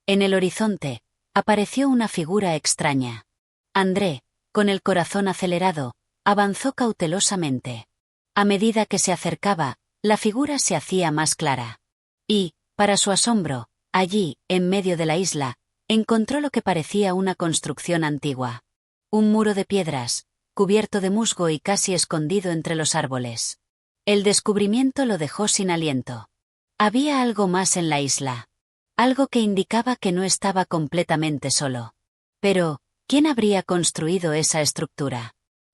En el horizonte, apareció una figura extraña. André, con el corazón acelerado, avanzó cautelosamente. A medida que se acercaba, la figura se hacía más clara. Y, para su asombro, allí, en medio de la isla, encontró lo que parecía una construcción antigua. Un muro de piedras, cubierto de musgo y casi escondido entre los árboles. El descubrimiento lo dejó sin aliento. Había algo más en la isla. Algo que indicaba que no estaba completamente solo. Pero, ¿quién habría construido esa estructura?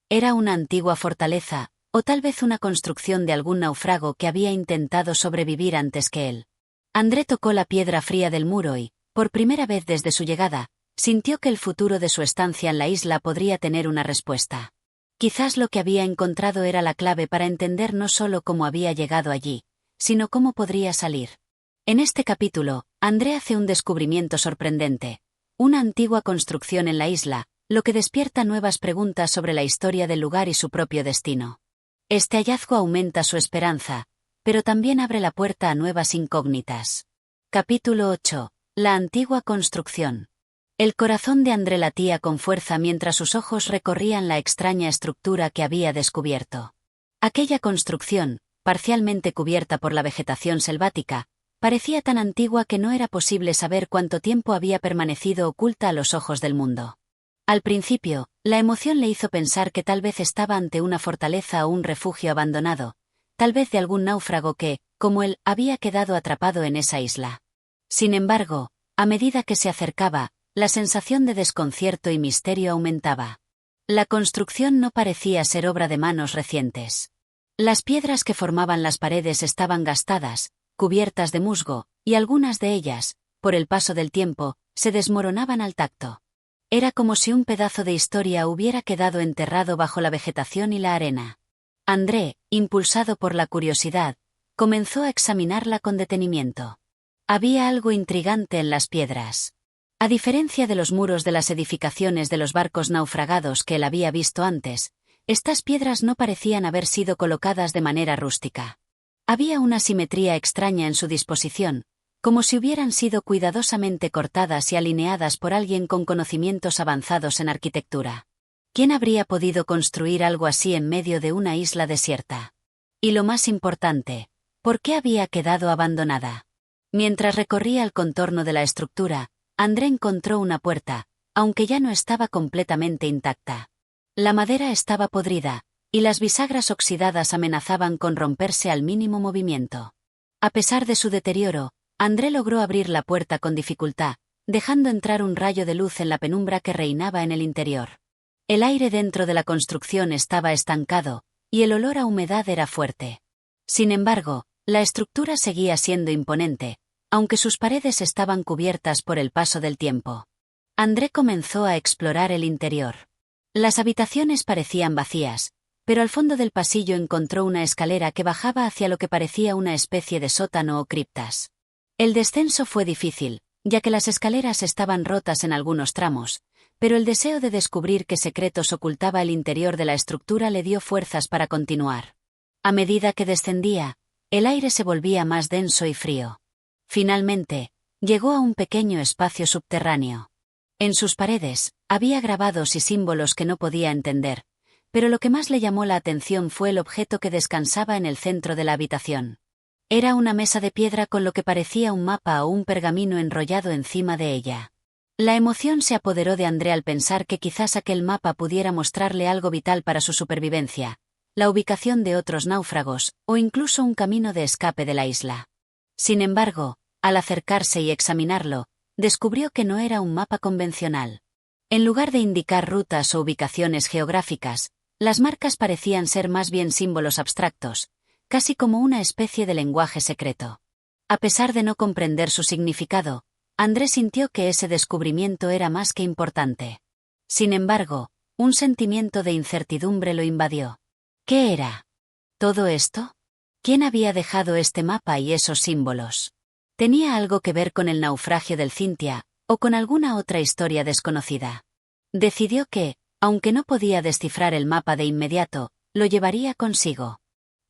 ¿Era una antigua fortaleza, o tal vez una construcción de algún náufrago que había intentado sobrevivir antes que él? André tocó la piedra fría del muro y, por primera vez desde su llegada, sintió que el futuro de su estancia en la isla podría tener una respuesta. Quizás lo que había encontrado era la clave para entender no solo cómo había llegado allí, sino cómo podría salir. En este capítulo, André hace un descubrimiento sorprendente. Una antigua construcción en la isla, lo que despierta nuevas preguntas sobre la historia del lugar y su propio destino. Este hallazgo aumenta su esperanza, pero también abre la puerta a nuevas incógnitas. Capítulo 8. La antigua construcción. El corazón de André latía con fuerza mientras sus ojos recorrían la extraña estructura que había descubierto. Aquella construcción, parcialmente cubierta por la vegetación selvática, parecía tan antigua que no era posible saber cuánto tiempo había permanecido oculta a los ojos del mundo. Al principio, la emoción le hizo pensar que tal vez estaba ante una fortaleza o un refugio abandonado, tal vez de algún náufrago que, como él, había quedado atrapado en esa isla. Sin embargo, a medida que se acercaba, la sensación de desconcierto y misterio aumentaba. La construcción no parecía ser obra de manos recientes. Las piedras que formaban las paredes estaban gastadas, cubiertas de musgo, y algunas de ellas, por el paso del tiempo, se desmoronaban al tacto. Era como si un pedazo de historia hubiera quedado enterrado bajo la vegetación y la arena. André, impulsado por la curiosidad, comenzó a examinarla con detenimiento. Había algo intrigante en las piedras. A diferencia de los muros de las edificaciones de los barcos naufragados que él había visto antes, estas piedras no parecían haber sido colocadas de manera rústica. Había una simetría extraña en su disposición, como si hubieran sido cuidadosamente cortadas y alineadas por alguien con conocimientos avanzados en arquitectura. ¿Quién habría podido construir algo así en medio de una isla desierta? Y lo más importante, ¿por qué había quedado abandonada? Mientras recorría el contorno de la estructura, André encontró una puerta, aunque ya no estaba completamente intacta. La madera estaba podrida, y las bisagras oxidadas amenazaban con romperse al mínimo movimiento. A pesar de su deterioro, André logró abrir la puerta con dificultad, dejando entrar un rayo de luz en la penumbra que reinaba en el interior. El aire dentro de la construcción estaba estancado, y el olor a humedad era fuerte. Sin embargo, la estructura seguía siendo imponente, aunque sus paredes estaban cubiertas por el paso del tiempo. André comenzó a explorar el interior. Las habitaciones parecían vacías, pero al fondo del pasillo encontró una escalera que bajaba hacia lo que parecía una especie de sótano o criptas. El descenso fue difícil, ya que las escaleras estaban rotas en algunos tramos, pero el deseo de descubrir qué secretos ocultaba el interior de la estructura le dio fuerzas para continuar. A medida que descendía, el aire se volvía más denso y frío. Finalmente, llegó a un pequeño espacio subterráneo. En sus paredes, había grabados y símbolos que no podía entender, pero lo que más le llamó la atención fue el objeto que descansaba en el centro de la habitación. Era una mesa de piedra con lo que parecía un mapa o un pergamino enrollado encima de ella. La emoción se apoderó de André al pensar que quizás aquel mapa pudiera mostrarle algo vital para su supervivencia, la ubicación de otros náufragos, o incluso un camino de escape de la isla. Sin embargo, al acercarse y examinarlo, descubrió que no era un mapa convencional. En lugar de indicar rutas o ubicaciones geográficas, las marcas parecían ser más bien símbolos abstractos, casi como una especie de lenguaje secreto. A pesar de no comprender su significado, André sintió que ese descubrimiento era más que importante. Sin embargo, un sentimiento de incertidumbre lo invadió. ¿Qué era todo esto? ¿Quién había dejado este mapa y esos símbolos? ¿Tenía algo que ver con el naufragio del Cintia, o con alguna otra historia desconocida? Decidió que, aunque no podía descifrar el mapa de inmediato, lo llevaría consigo.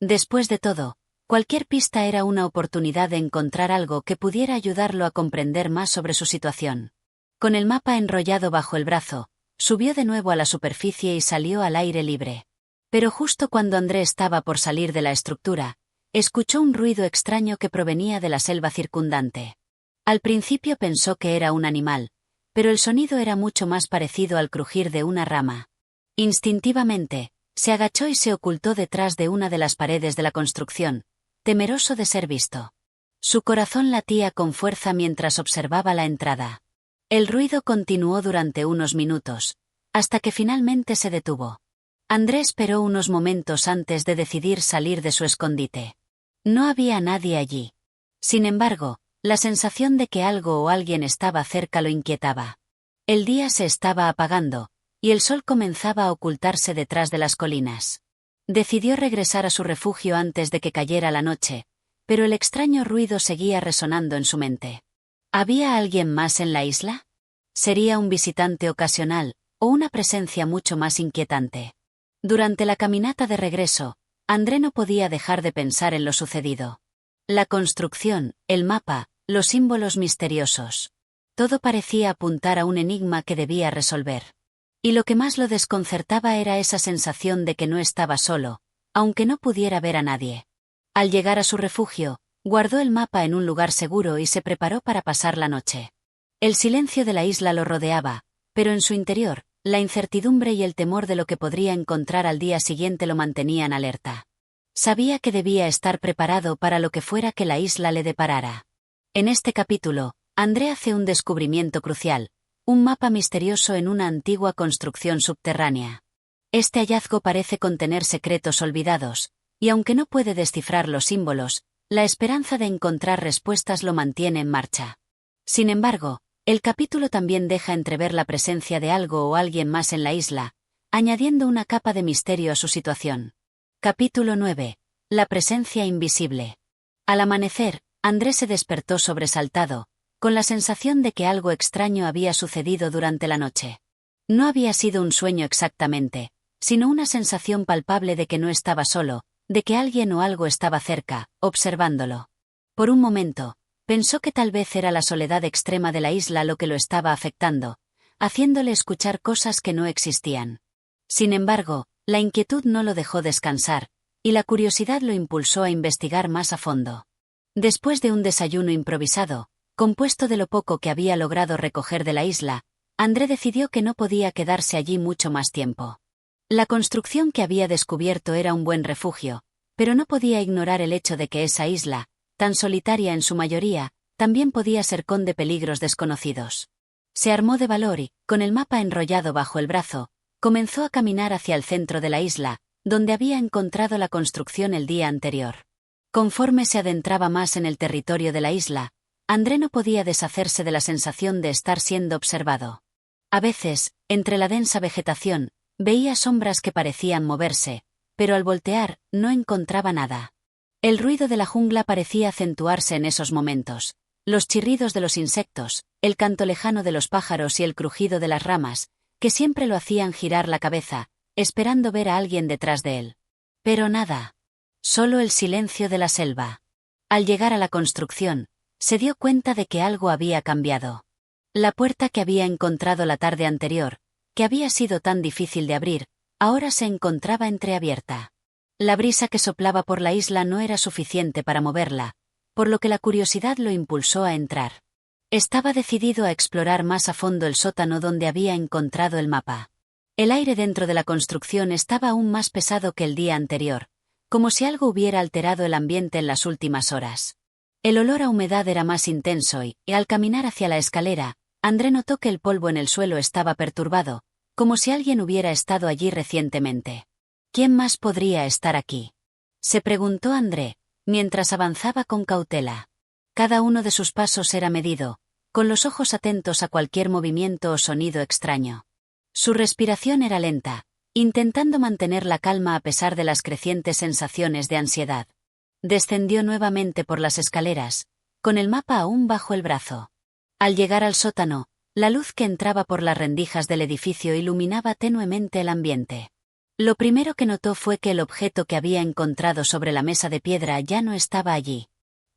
Después de todo, cualquier pista era una oportunidad de encontrar algo que pudiera ayudarlo a comprender más sobre su situación. Con el mapa enrollado bajo el brazo, subió de nuevo a la superficie y salió al aire libre. Pero justo cuando André estaba por salir de la estructura, escuchó un ruido extraño que provenía de la selva circundante. Al principio pensó que era un animal, pero el sonido era mucho más parecido al crujir de una rama. Instintivamente, se agachó y se ocultó detrás de una de las paredes de la construcción, temeroso de ser visto. Su corazón latía con fuerza mientras observaba la entrada. El ruido continuó durante unos minutos, hasta que finalmente se detuvo. André esperó unos momentos antes de decidir salir de su escondite. No había nadie allí. Sin embargo, la sensación de que algo o alguien estaba cerca lo inquietaba. El día se estaba apagando, y el sol comenzaba a ocultarse detrás de las colinas. Decidió regresar a su refugio antes de que cayera la noche, pero el extraño ruido seguía resonando en su mente. ¿Había alguien más en la isla? ¿Sería un visitante ocasional, o una presencia mucho más inquietante? Durante la caminata de regreso, André no podía dejar de pensar en lo sucedido. La construcción, el mapa, los símbolos misteriosos. Todo parecía apuntar a un enigma que debía resolver. Y lo que más lo desconcertaba era esa sensación de que no estaba solo, aunque no pudiera ver a nadie. Al llegar a su refugio, guardó el mapa en un lugar seguro y se preparó para pasar la noche. El silencio de la isla lo rodeaba, pero en su interior, la incertidumbre y el temor de lo que podría encontrar al día siguiente lo mantenían alerta. Sabía que debía estar preparado para lo que fuera que la isla le deparara. En este capítulo, André hace un descubrimiento crucial, un mapa misterioso en una antigua construcción subterránea. Este hallazgo parece contener secretos olvidados, y aunque no puede descifrar los símbolos, la esperanza de encontrar respuestas lo mantiene en marcha. Sin embargo, el capítulo también deja entrever la presencia de algo o alguien más en la isla, añadiendo una capa de misterio a su situación. Capítulo 9. La presencia invisible. Al amanecer, André se despertó sobresaltado, con la sensación de que algo extraño había sucedido durante la noche. No había sido un sueño exactamente, sino una sensación palpable de que no estaba solo, de que alguien o algo estaba cerca, observándolo. Por un momento, pensó que tal vez era la soledad extrema de la isla lo que lo estaba afectando, haciéndole escuchar cosas que no existían. Sin embargo, la inquietud no lo dejó descansar, y la curiosidad lo impulsó a investigar más a fondo. Después de un desayuno improvisado, compuesto de lo poco que había logrado recoger de la isla, André decidió que no podía quedarse allí mucho más tiempo. La construcción que había descubierto era un buen refugio, pero no podía ignorar el hecho de que esa isla, tan solitaria en su mayoría, también podía ser con de peligros desconocidos. Se armó de valor y, con el mapa enrollado bajo el brazo, Comenzó a caminar hacia el centro de la isla, donde había encontrado la construcción el día anterior. Conforme se adentraba más en el territorio de la isla, André no podía deshacerse de la sensación de estar siendo observado. A veces, entre la densa vegetación, veía sombras que parecían moverse, pero al voltear, no encontraba nada. El ruido de la jungla parecía acentuarse en esos momentos. Los chirridos de los insectos, el canto lejano de los pájaros y el crujido de las ramas, que siempre lo hacían girar la cabeza, esperando ver a alguien detrás de él. Pero nada. Solo el silencio de la selva. Al llegar a la construcción, se dio cuenta de que algo había cambiado. La puerta que había encontrado la tarde anterior, que había sido tan difícil de abrir, ahora se encontraba entreabierta. La brisa que soplaba por la isla no era suficiente para moverla, por lo que la curiosidad lo impulsó a entrar. Estaba decidido a explorar más a fondo el sótano donde había encontrado el mapa. El aire dentro de la construcción estaba aún más pesado que el día anterior, como si algo hubiera alterado el ambiente en las últimas horas. El olor a humedad era más intenso y, al caminar hacia la escalera, André notó que el polvo en el suelo estaba perturbado, como si alguien hubiera estado allí recientemente. ¿Quién más podría estar aquí?, se preguntó André, mientras avanzaba con cautela. Cada uno de sus pasos era medido, con los ojos atentos a cualquier movimiento o sonido extraño. Su respiración era lenta, intentando mantener la calma a pesar de las crecientes sensaciones de ansiedad. Descendió nuevamente por las escaleras, con el mapa aún bajo el brazo. Al llegar al sótano, la luz que entraba por las rendijas del edificio iluminaba tenuemente el ambiente. Lo primero que notó fue que el objeto que había encontrado sobre la mesa de piedra ya no estaba allí.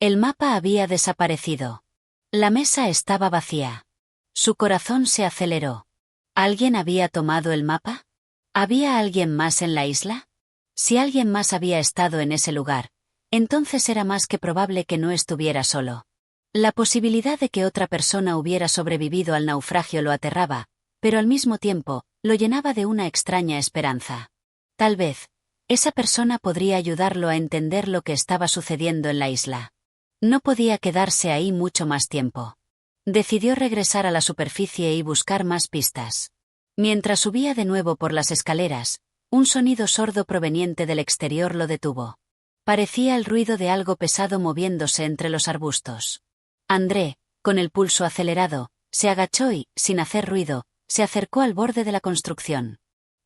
El mapa había desaparecido. La mesa estaba vacía. Su corazón se aceleró. ¿Alguien había tomado el mapa? ¿Había alguien más en la isla? Si alguien más había estado en ese lugar, entonces era más que probable que no estuviera solo. La posibilidad de que otra persona hubiera sobrevivido al naufragio lo aterraba, pero al mismo tiempo, lo llenaba de una extraña esperanza. Tal vez, esa persona podría ayudarlo a entender lo que estaba sucediendo en la isla. No podía quedarse ahí mucho más tiempo. Decidió regresar a la superficie y buscar más pistas. Mientras subía de nuevo por las escaleras, un sonido sordo proveniente del exterior lo detuvo. Parecía el ruido de algo pesado moviéndose entre los arbustos. André, con el pulso acelerado, se agachó y, sin hacer ruido, se acercó al borde de la construcción.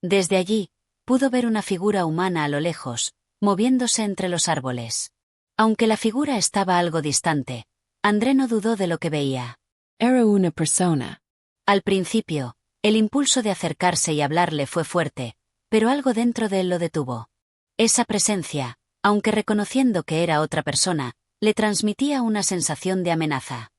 Desde allí, pudo ver una figura humana a lo lejos, moviéndose entre los árboles. Aunque la figura estaba algo distante, André no dudó de lo que veía. Era una persona. Al principio, el impulso de acercarse y hablarle fue fuerte, pero algo dentro de él lo detuvo. Esa presencia, aunque reconociendo que era otra persona, le transmitía una sensación de amenaza.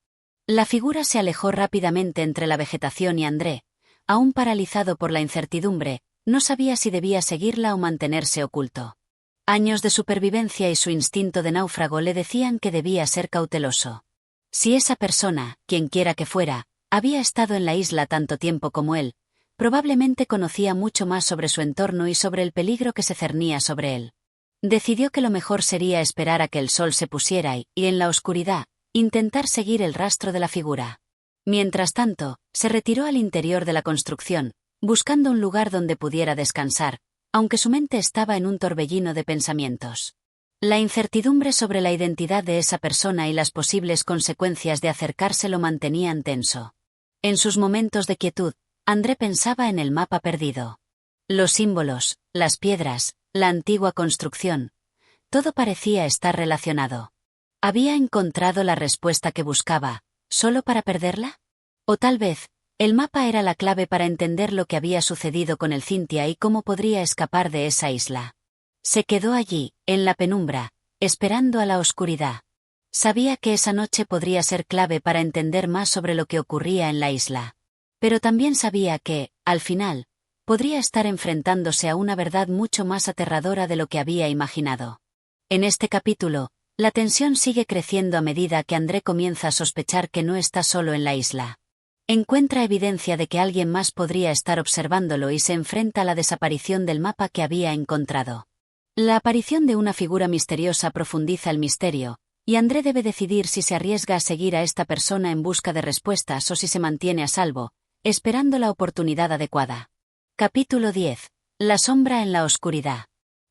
La figura se alejó rápidamente entre la vegetación y André, aún paralizado por la incertidumbre, no sabía si debía seguirla o mantenerse oculto. Años de supervivencia y su instinto de náufrago le decían que debía ser cauteloso. Si esa persona, quienquiera que fuera, había estado en la isla tanto tiempo como él, probablemente conocía mucho más sobre su entorno y sobre el peligro que se cernía sobre él. Decidió que lo mejor sería esperar a que el sol se pusiera y, en la oscuridad, intentar seguir el rastro de la figura. Mientras tanto, se retiró al interior de la construcción, buscando un lugar donde pudiera descansar, aunque su mente estaba en un torbellino de pensamientos. La incertidumbre sobre la identidad de esa persona y las posibles consecuencias de acercarse lo mantenían tenso. En sus momentos de quietud, André pensaba en el mapa perdido. Los símbolos, las piedras, la antigua construcción. Todo parecía estar relacionado. ¿Había encontrado la respuesta que buscaba, solo para perderla? O tal vez, el mapa era la clave para entender lo que había sucedido con el Cynthia y cómo podría escapar de esa isla. Se quedó allí, en la penumbra, esperando a la oscuridad. Sabía que esa noche podría ser clave para entender más sobre lo que ocurría en la isla. Pero también sabía que, al final, podría estar enfrentándose a una verdad mucho más aterradora de lo que había imaginado. En este capítulo, la tensión sigue creciendo a medida que André comienza a sospechar que no está solo en la isla. Encuentra evidencia de que alguien más podría estar observándolo y se enfrenta a la desaparición del mapa que había encontrado. La aparición de una figura misteriosa profundiza el misterio, y André debe decidir si se arriesga a seguir a esta persona en busca de respuestas o si se mantiene a salvo, esperando la oportunidad adecuada. Capítulo 10. La sombra en la oscuridad.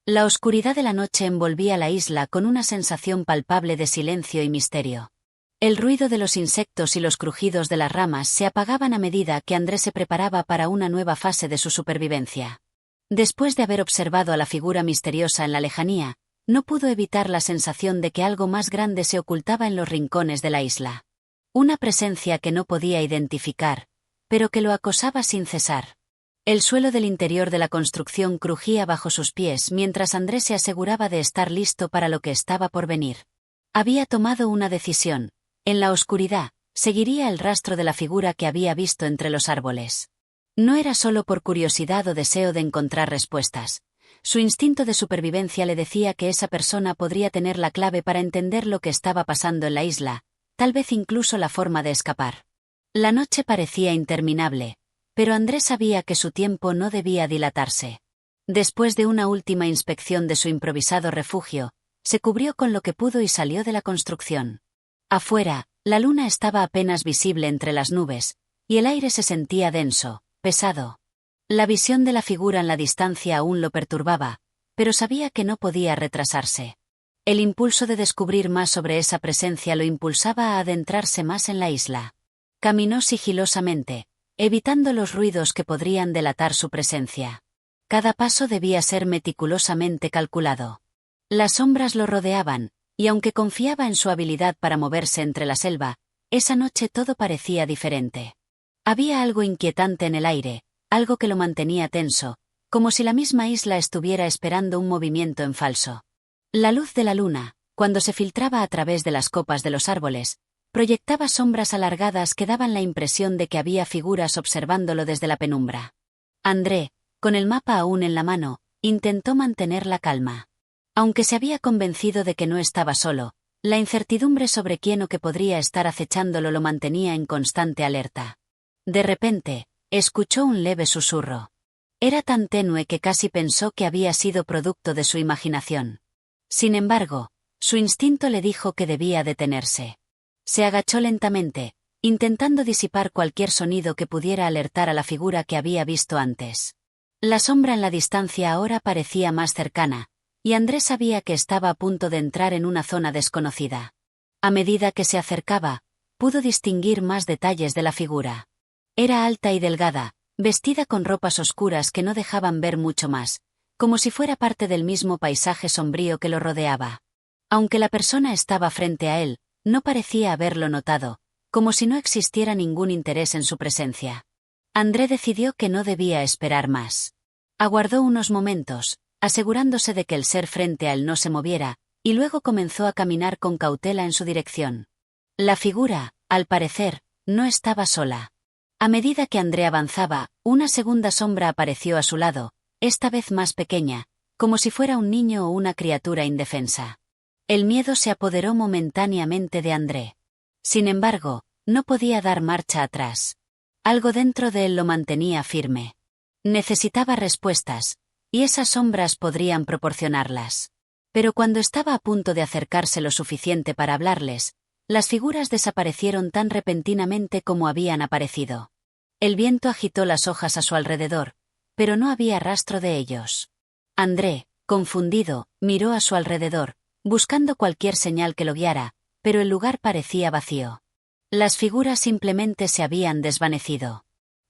La oscuridad de la noche envolvía la isla con una sensación palpable de silencio y misterio. El ruido de los insectos y los crujidos de las ramas se apagaban a medida que André se preparaba para una nueva fase de su supervivencia. Después de haber observado a la figura misteriosa en la lejanía, no pudo evitar la sensación de que algo más grande se ocultaba en los rincones de la isla. Una presencia que no podía identificar, pero que lo acosaba sin cesar. El suelo del interior de la construcción crujía bajo sus pies mientras André se aseguraba de estar listo para lo que estaba por venir. Había tomado una decisión. En la oscuridad, seguiría el rastro de la figura que había visto entre los árboles. No era solo por curiosidad o deseo de encontrar respuestas. Su instinto de supervivencia le decía que esa persona podría tener la clave para entender lo que estaba pasando en la isla, tal vez incluso la forma de escapar. La noche parecía interminable, pero André sabía que su tiempo no debía dilatarse. Después de una última inspección de su improvisado refugio, se cubrió con lo que pudo y salió de la construcción. Afuera, la luna estaba apenas visible entre las nubes, y el aire se sentía denso, pesado. La visión de la figura en la distancia aún lo perturbaba, pero sabía que no podía retrasarse. El impulso de descubrir más sobre esa presencia lo impulsaba a adentrarse más en la isla. Caminó sigilosamente, evitando los ruidos que podrían delatar su presencia. Cada paso debía ser meticulosamente calculado. Las sombras lo rodeaban, y aunque confiaba en su habilidad para moverse entre la selva, esa noche todo parecía diferente. Había algo inquietante en el aire, algo que lo mantenía tenso, como si la misma isla estuviera esperando un movimiento en falso. La luz de la luna, cuando se filtraba a través de las copas de los árboles, proyectaba sombras alargadas que daban la impresión de que había figuras observándolo desde la penumbra. André, con el mapa aún en la mano, intentó mantener la calma. Aunque se había convencido de que no estaba solo, la incertidumbre sobre quién o qué podría estar acechándolo lo mantenía en constante alerta. De repente, escuchó un leve susurro. Era tan tenue que casi pensó que había sido producto de su imaginación. Sin embargo, su instinto le dijo que debía detenerse. Se agachó lentamente, intentando disipar cualquier sonido que pudiera alertar a la figura que había visto antes. La sombra en la distancia ahora parecía más cercana, y André sabía que estaba a punto de entrar en una zona desconocida. A medida que se acercaba, pudo distinguir más detalles de la figura. Era alta y delgada, vestida con ropas oscuras que no dejaban ver mucho más, como si fuera parte del mismo paisaje sombrío que lo rodeaba. Aunque la persona estaba frente a él, no parecía haberlo notado, como si no existiera ningún interés en su presencia. André decidió que no debía esperar más. Aguardó unos momentos, asegurándose de que el ser frente a él no se moviera, y luego comenzó a caminar con cautela en su dirección. La figura, al parecer, no estaba sola. A medida que André avanzaba, una segunda sombra apareció a su lado, esta vez más pequeña, como si fuera un niño o una criatura indefensa. El miedo se apoderó momentáneamente de André. Sin embargo, no podía dar marcha atrás. Algo dentro de él lo mantenía firme. Necesitaba respuestas, y esas sombras podrían proporcionarlas. Pero cuando estaba a punto de acercarse lo suficiente para hablarles, las figuras desaparecieron tan repentinamente como habían aparecido. El viento agitó las hojas a su alrededor, pero no había rastro de ellos. André, confundido, miró a su alrededor, buscando cualquier señal que lo guiara, pero el lugar parecía vacío. Las figuras simplemente se habían desvanecido.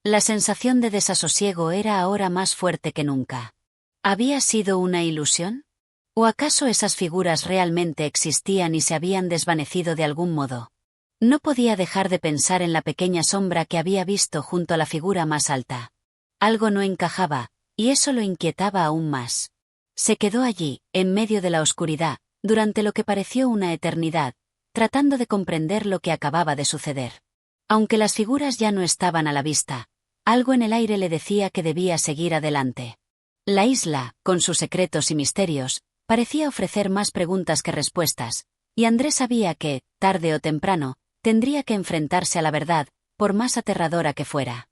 La sensación de desasosiego era ahora más fuerte que nunca. ¿Había sido una ilusión? ¿O acaso esas figuras realmente existían y se habían desvanecido de algún modo? No podía dejar de pensar en la pequeña sombra que había visto junto a la figura más alta. Algo no encajaba, y eso lo inquietaba aún más. Se quedó allí, en medio de la oscuridad, durante lo que pareció una eternidad, tratando de comprender lo que acababa de suceder. Aunque las figuras ya no estaban a la vista, algo en el aire le decía que debía seguir adelante. La isla, con sus secretos y misterios, parecía ofrecer más preguntas que respuestas, y Andrés sabía que, tarde o temprano, tendría que enfrentarse a la verdad, por más aterradora que fuera.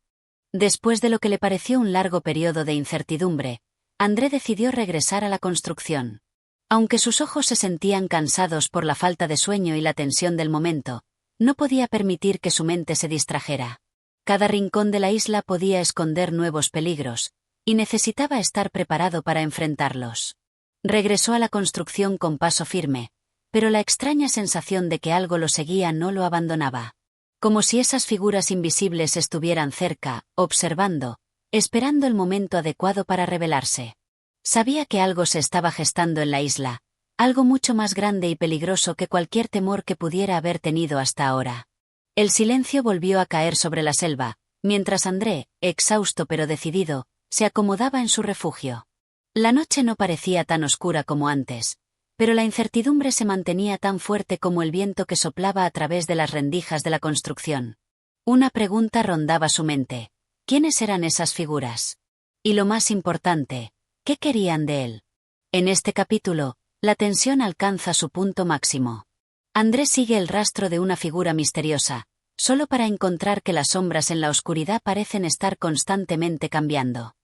Después de lo que le pareció un largo periodo de incertidumbre, André decidió regresar a la construcción. Aunque sus ojos se sentían cansados por la falta de sueño y la tensión del momento, no podía permitir que su mente se distrajera. Cada rincón de la isla podía esconder nuevos peligros, y necesitaba estar preparado para enfrentarlos. Regresó a la construcción con paso firme, pero la extraña sensación de que algo lo seguía no lo abandonaba. Como si esas figuras invisibles estuvieran cerca, observando, esperando el momento adecuado para revelarse. Sabía que algo se estaba gestando en la isla, algo mucho más grande y peligroso que cualquier temor que pudiera haber tenido hasta ahora. El silencio volvió a caer sobre la selva, mientras André, exhausto pero decidido, se acomodaba en su refugio. La noche no parecía tan oscura como antes, pero la incertidumbre se mantenía tan fuerte como el viento que soplaba a través de las rendijas de la construcción. Una pregunta rondaba su mente: ¿quiénes eran esas figuras? Y lo más importante, ¿qué querían de él? En este capítulo, la tensión alcanza su punto máximo. Andrés sigue el rastro de una figura misteriosa, solo para encontrar que las sombras en la oscuridad parecen estar constantemente cambiando.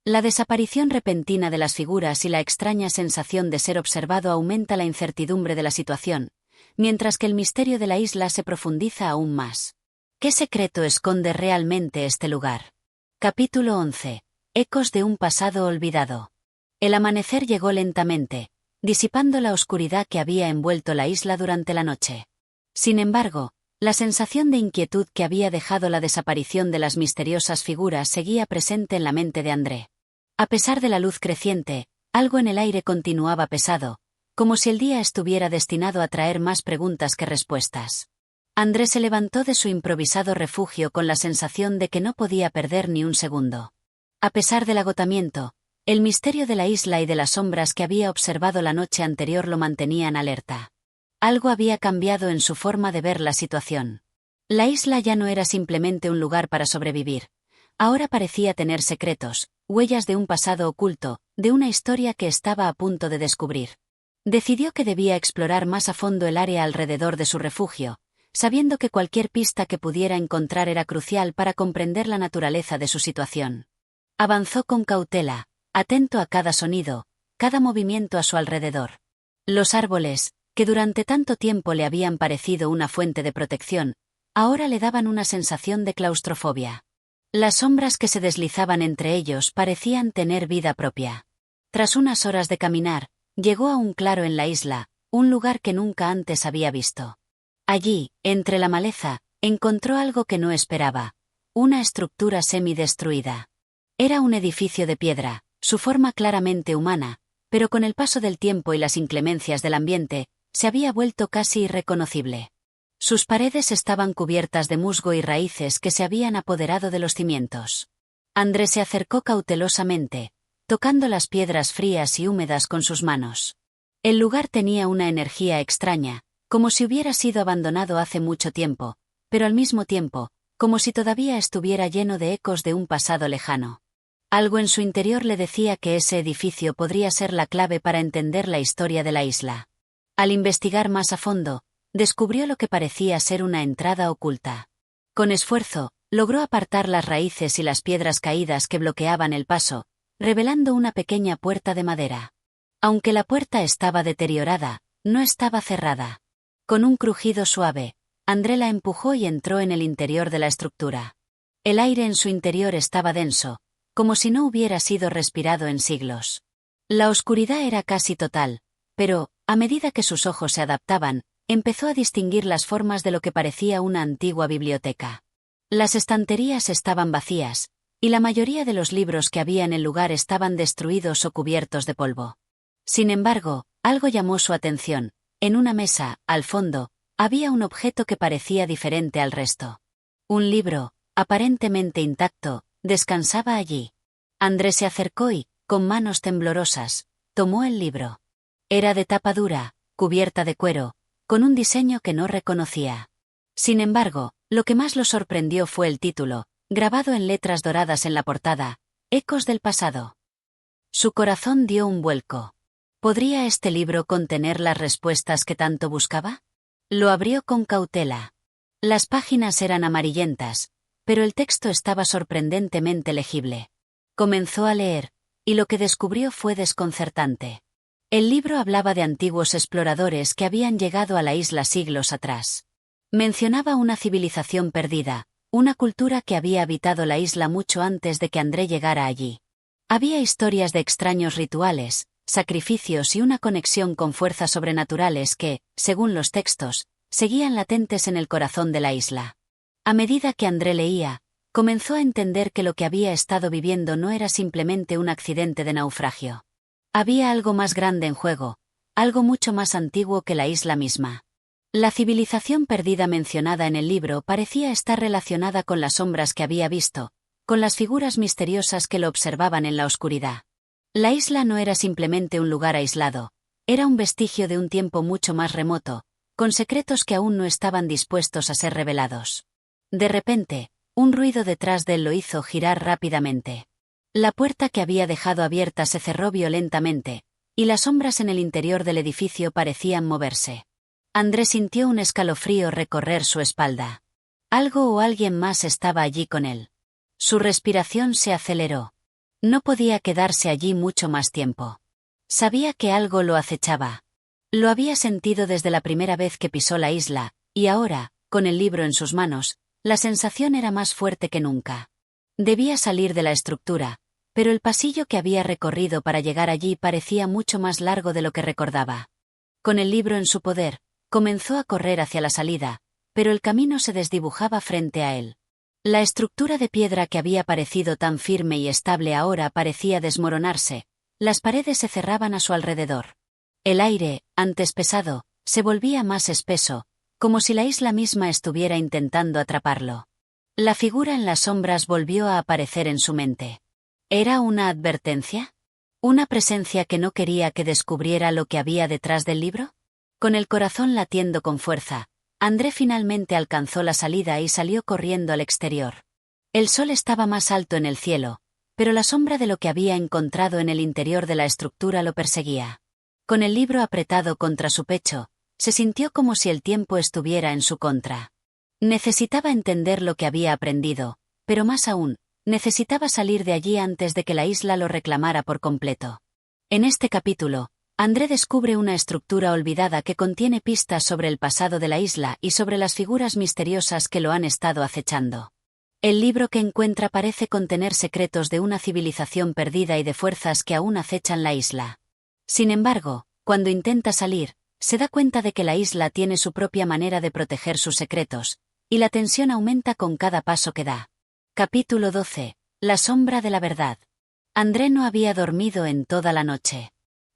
La desaparición repentina de las figuras y la extraña sensación de ser observado aumenta la incertidumbre de la situación, mientras que el misterio de la isla se profundiza aún más. ¿Qué secreto esconde realmente este lugar? Capítulo 11. Ecos de un pasado olvidado. El amanecer llegó lentamente, disipando la oscuridad que había envuelto la isla durante la noche. Sin embargo, la sensación de inquietud que había dejado la desaparición de las misteriosas figuras seguía presente en la mente de André. A pesar de la luz creciente, algo en el aire continuaba pesado, como si el día estuviera destinado a traer más preguntas que respuestas. André se levantó de su improvisado refugio con la sensación de que no podía perder ni un segundo. A pesar del agotamiento, el misterio de la isla y de las sombras que había observado la noche anterior lo mantenían alerta. Algo había cambiado en su forma de ver la situación. La isla ya no era simplemente un lugar para sobrevivir. Ahora parecía tener secretos, huellas de un pasado oculto, de una historia que estaba a punto de descubrir. Decidió que debía explorar más a fondo el área alrededor de su refugio, sabiendo que cualquier pista que pudiera encontrar era crucial para comprender la naturaleza de su situación. Avanzó con cautela, atento a cada sonido, cada movimiento a su alrededor. Los árboles, que durante tanto tiempo le habían parecido una fuente de protección, ahora le daban una sensación de claustrofobia. Las sombras que se deslizaban entre ellos parecían tener vida propia. Tras unas horas de caminar, llegó a un claro en la isla, un lugar que nunca antes había visto. Allí, entre la maleza, encontró algo que no esperaba: una estructura semidestruida. Era un edificio de piedra, su forma claramente humana, pero con el paso del tiempo y las inclemencias del ambiente, se había vuelto casi irreconocible. Sus paredes estaban cubiertas de musgo y raíces que se habían apoderado de los cimientos. Andrés se acercó cautelosamente, tocando las piedras frías y húmedas con sus manos. El lugar tenía una energía extraña, como si hubiera sido abandonado hace mucho tiempo, pero al mismo tiempo, como si todavía estuviera lleno de ecos de un pasado lejano. Algo en su interior le decía que ese edificio podría ser la clave para entender la historia de la isla. Al investigar más a fondo, descubrió lo que parecía ser una entrada oculta. Con esfuerzo, logró apartar las raíces y las piedras caídas que bloqueaban el paso, revelando una pequeña puerta de madera. Aunque la puerta estaba deteriorada, no estaba cerrada. Con un crujido suave, André la empujó y entró en el interior de la estructura. El aire en su interior estaba denso, como si no hubiera sido respirado en siglos. La oscuridad era casi total, pero, a medida que sus ojos se adaptaban, empezó a distinguir las formas de lo que parecía una antigua biblioteca. Las estanterías estaban vacías, y la mayoría de los libros que había en el lugar estaban destruidos o cubiertos de polvo. Sin embargo, algo llamó su atención: en una mesa, al fondo, había un objeto que parecía diferente al resto. Un libro, aparentemente intacto, descansaba allí. Andrés se acercó y, con manos temblorosas, tomó el libro. Era de tapa dura, cubierta de cuero, con un diseño que no reconocía. Sin embargo, lo que más lo sorprendió fue el título, grabado en letras doradas en la portada: Ecos del pasado. Su corazón dio un vuelco. ¿Podría este libro contener las respuestas que tanto buscaba? Lo abrió con cautela. Las páginas eran amarillentas, pero el texto estaba sorprendentemente legible. Comenzó a leer, y lo que descubrió fue desconcertante. El libro hablaba de antiguos exploradores que habían llegado a la isla siglos atrás. Mencionaba una civilización perdida, una cultura que había habitado la isla mucho antes de que André llegara allí. Había historias de extraños rituales, sacrificios y una conexión con fuerzas sobrenaturales que, según los textos, seguían latentes en el corazón de la isla. A medida que André leía, comenzó a entender que lo que había estado viviendo no era simplemente un accidente de naufragio. Había algo más grande en juego, algo mucho más antiguo que la isla misma. La civilización perdida mencionada en el libro parecía estar relacionada con las sombras que había visto, con las figuras misteriosas que lo observaban en la oscuridad. La isla no era simplemente un lugar aislado, era un vestigio de un tiempo mucho más remoto, con secretos que aún no estaban dispuestos a ser revelados. De repente, un ruido detrás de él lo hizo girar rápidamente. La puerta que había dejado abierta se cerró violentamente, y las sombras en el interior del edificio parecían moverse. André sintió un escalofrío recorrer su espalda. Algo o alguien más estaba allí con él. Su respiración se aceleró. No podía quedarse allí mucho más tiempo. Sabía que algo lo acechaba. Lo había sentido desde la primera vez que pisó la isla, y ahora, con el libro en sus manos, la sensación era más fuerte que nunca. Debía salir de la estructura, pero el pasillo que había recorrido para llegar allí parecía mucho más largo de lo que recordaba. Con el libro en su poder, comenzó a correr hacia la salida, pero el camino se desdibujaba frente a él. La estructura de piedra que había parecido tan firme y estable ahora parecía desmoronarse, las paredes se cerraban a su alrededor. El aire, antes pesado, se volvía más espeso, como si la isla misma estuviera intentando atraparlo. La figura en las sombras volvió a aparecer en su mente. ¿Era una advertencia? ¿Una presencia que no quería que descubriera lo que había detrás del libro? Con el corazón latiendo con fuerza, André finalmente alcanzó la salida y salió corriendo al exterior. El sol estaba más alto en el cielo, pero la sombra de lo que había encontrado en el interior de la estructura lo perseguía. Con el libro apretado contra su pecho, se sintió como si el tiempo estuviera en su contra. Necesitaba entender lo que había aprendido, pero más aún, necesitaba salir de allí antes de que la isla lo reclamara por completo. En este capítulo, André descubre una estructura olvidada que contiene pistas sobre el pasado de la isla y sobre las figuras misteriosas que lo han estado acechando. El libro que encuentra parece contener secretos de una civilización perdida y de fuerzas que aún acechan la isla. Sin embargo, cuando intenta salir, se da cuenta de que la isla tiene su propia manera de proteger sus secretos, y la tensión aumenta con cada paso que da. Capítulo 12. La sombra de la verdad. André no había dormido en toda la noche.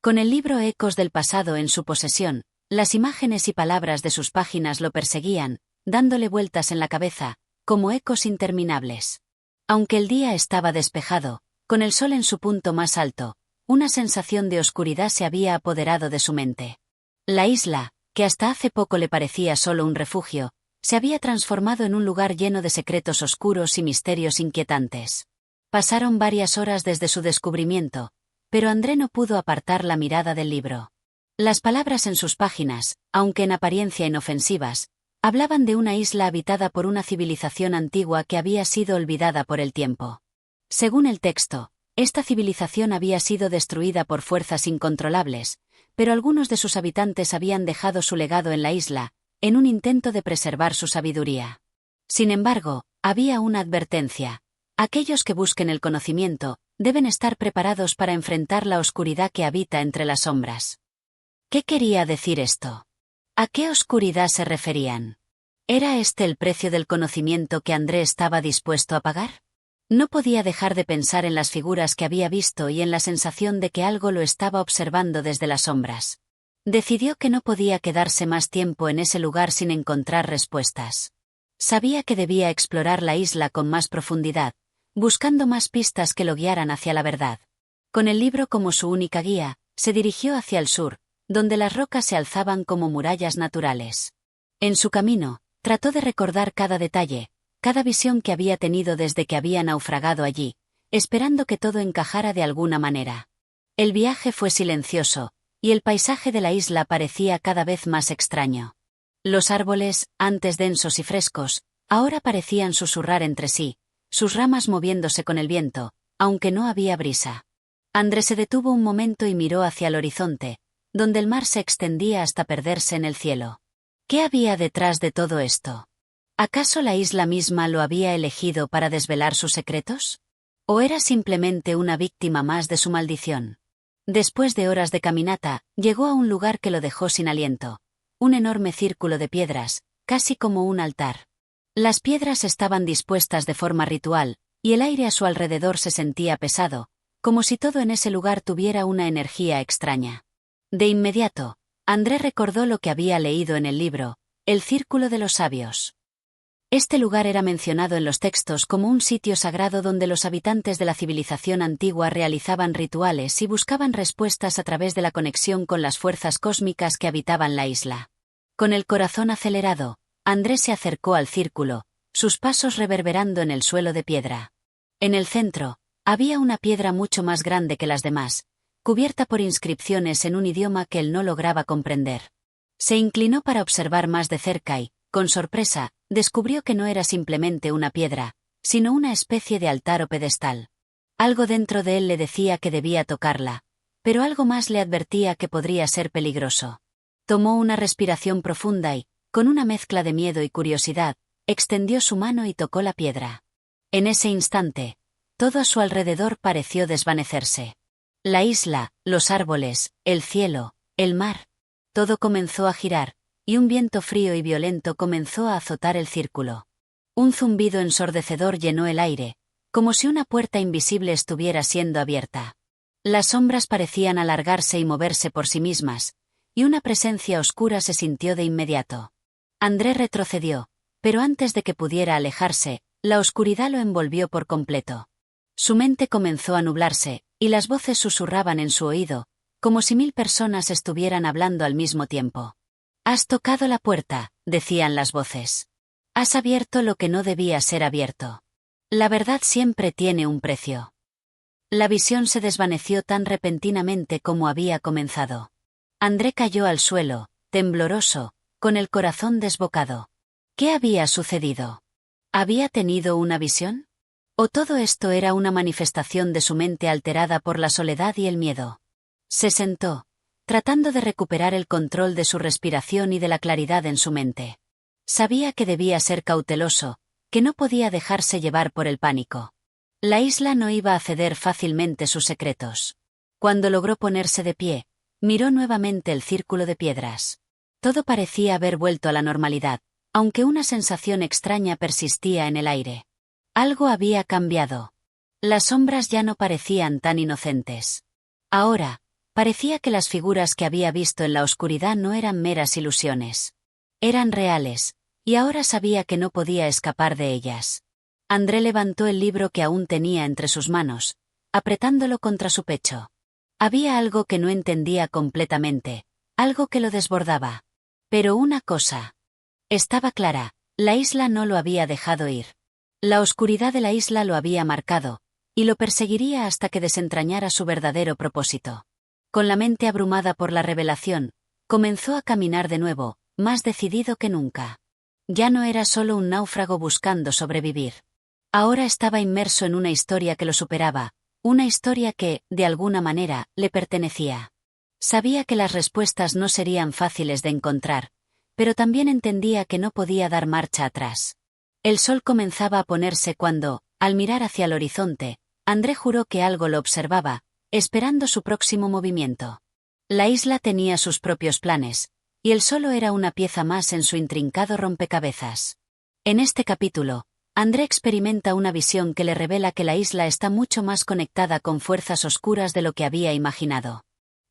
Con el libro Ecos del pasado en su posesión, las imágenes y palabras de sus páginas lo perseguían, dándole vueltas en la cabeza, como ecos interminables. Aunque el día estaba despejado, con el sol en su punto más alto, una sensación de oscuridad se había apoderado de su mente. La isla, que hasta hace poco le parecía solo un refugio, se había transformado en un lugar lleno de secretos oscuros y misterios inquietantes. Pasaron varias horas desde su descubrimiento, pero André no pudo apartar la mirada del libro. Las palabras en sus páginas, aunque en apariencia inofensivas, hablaban de una isla habitada por una civilización antigua que había sido olvidada por el tiempo. Según el texto, esta civilización había sido destruida por fuerzas incontrolables, pero algunos de sus habitantes habían dejado su legado en la isla, en un intento de preservar su sabiduría. Sin embargo, había una advertencia. Aquellos que busquen el conocimiento, deben estar preparados para enfrentar la oscuridad que habita entre las sombras. ¿Qué quería decir esto? ¿A qué oscuridad se referían? ¿Era este el precio del conocimiento que André estaba dispuesto a pagar? No podía dejar de pensar en las figuras que había visto y en la sensación de que algo lo estaba observando desde las sombras. Decidió que no podía quedarse más tiempo en ese lugar sin encontrar respuestas. Sabía que debía explorar la isla con más profundidad, buscando más pistas que lo guiaran hacia la verdad. Con el libro como su única guía, se dirigió hacia el sur, donde las rocas se alzaban como murallas naturales. En su camino, trató de recordar cada detalle, cada visión que había tenido desde que había naufragado allí, esperando que todo encajara de alguna manera. El viaje fue silencioso, y el paisaje de la isla parecía cada vez más extraño. Los árboles, antes densos y frescos, ahora parecían susurrar entre sí, sus ramas moviéndose con el viento, aunque no había brisa. André se detuvo un momento y miró hacia el horizonte, donde el mar se extendía hasta perderse en el cielo. ¿Qué había detrás de todo esto? ¿Acaso la isla misma lo había elegido para desvelar sus secretos? ¿O era simplemente una víctima más de su maldición? Después de horas de caminata, llegó a un lugar que lo dejó sin aliento. Un enorme círculo de piedras, casi como un altar. Las piedras estaban dispuestas de forma ritual, y el aire a su alrededor se sentía pesado, como si todo en ese lugar tuviera una energía extraña. De inmediato, André recordó lo que había leído en el libro, El Círculo de los Sabios. Este lugar era mencionado en los textos como un sitio sagrado donde los habitantes de la civilización antigua realizaban rituales y buscaban respuestas a través de la conexión con las fuerzas cósmicas que habitaban la isla. Con el corazón acelerado, André se acercó al círculo, sus pasos reverberando en el suelo de piedra. En el centro, había una piedra mucho más grande que las demás, cubierta por inscripciones en un idioma que él no lograba comprender. Se inclinó para observar más de cerca y, con sorpresa, descubrió que no era simplemente una piedra, sino una especie de altar o pedestal. Algo dentro de él le decía que debía tocarla, pero algo más le advertía que podría ser peligroso. Tomó una respiración profunda y, con una mezcla de miedo y curiosidad, extendió su mano y tocó la piedra. En ese instante, todo a su alrededor pareció desvanecerse. La isla, los árboles, el cielo, el mar. Todo comenzó a girar, y un viento frío y violento comenzó a azotar el círculo. Un zumbido ensordecedor llenó el aire, como si una puerta invisible estuviera siendo abierta. Las sombras parecían alargarse y moverse por sí mismas, y una presencia oscura se sintió de inmediato. André retrocedió, pero antes de que pudiera alejarse, la oscuridad lo envolvió por completo. Su mente comenzó a nublarse, y las voces susurraban en su oído, como si 1000 personas estuvieran hablando al mismo tiempo. «Has tocado la puerta», decían las voces. «Has abierto lo que no debía ser abierto. La verdad siempre tiene un precio». La visión se desvaneció tan repentinamente como había comenzado. André cayó al suelo, tembloroso, con el corazón desbocado. ¿Qué había sucedido? ¿Había tenido una visión? ¿O todo esto era una manifestación de su mente alterada por la soledad y el miedo? Se sentó, tratando de recuperar el control de su respiración y de la claridad en su mente. Sabía que debía ser cauteloso, que no podía dejarse llevar por el pánico. La isla no iba a ceder fácilmente sus secretos. Cuando logró ponerse de pie, miró nuevamente el círculo de piedras. Todo parecía haber vuelto a la normalidad, aunque una sensación extraña persistía en el aire. Algo había cambiado. Las sombras ya no parecían tan inocentes. Ahora, parecía que las figuras que había visto en la oscuridad no eran meras ilusiones. Eran reales, y ahora sabía que no podía escapar de ellas. André levantó el libro que aún tenía entre sus manos, apretándolo contra su pecho. Había algo que no entendía completamente, algo que lo desbordaba. Pero una cosa estaba clara, la isla no lo había dejado ir. La oscuridad de la isla lo había marcado, y lo perseguiría hasta que desentrañara su verdadero propósito. Con la mente abrumada por la revelación, comenzó a caminar de nuevo, más decidido que nunca. Ya no era solo un náufrago buscando sobrevivir. Ahora estaba inmerso en una historia que lo superaba, una historia que, de alguna manera, le pertenecía. Sabía que las respuestas no serían fáciles de encontrar, pero también entendía que no podía dar marcha atrás. El sol comenzaba a ponerse cuando, al mirar hacia el horizonte, André juró que algo lo observaba, esperando su próximo movimiento. La isla tenía sus propios planes, y él solo era una pieza más en su intrincado rompecabezas. En este capítulo, André experimenta una visión que le revela que la isla está mucho más conectada con fuerzas oscuras de lo que había imaginado.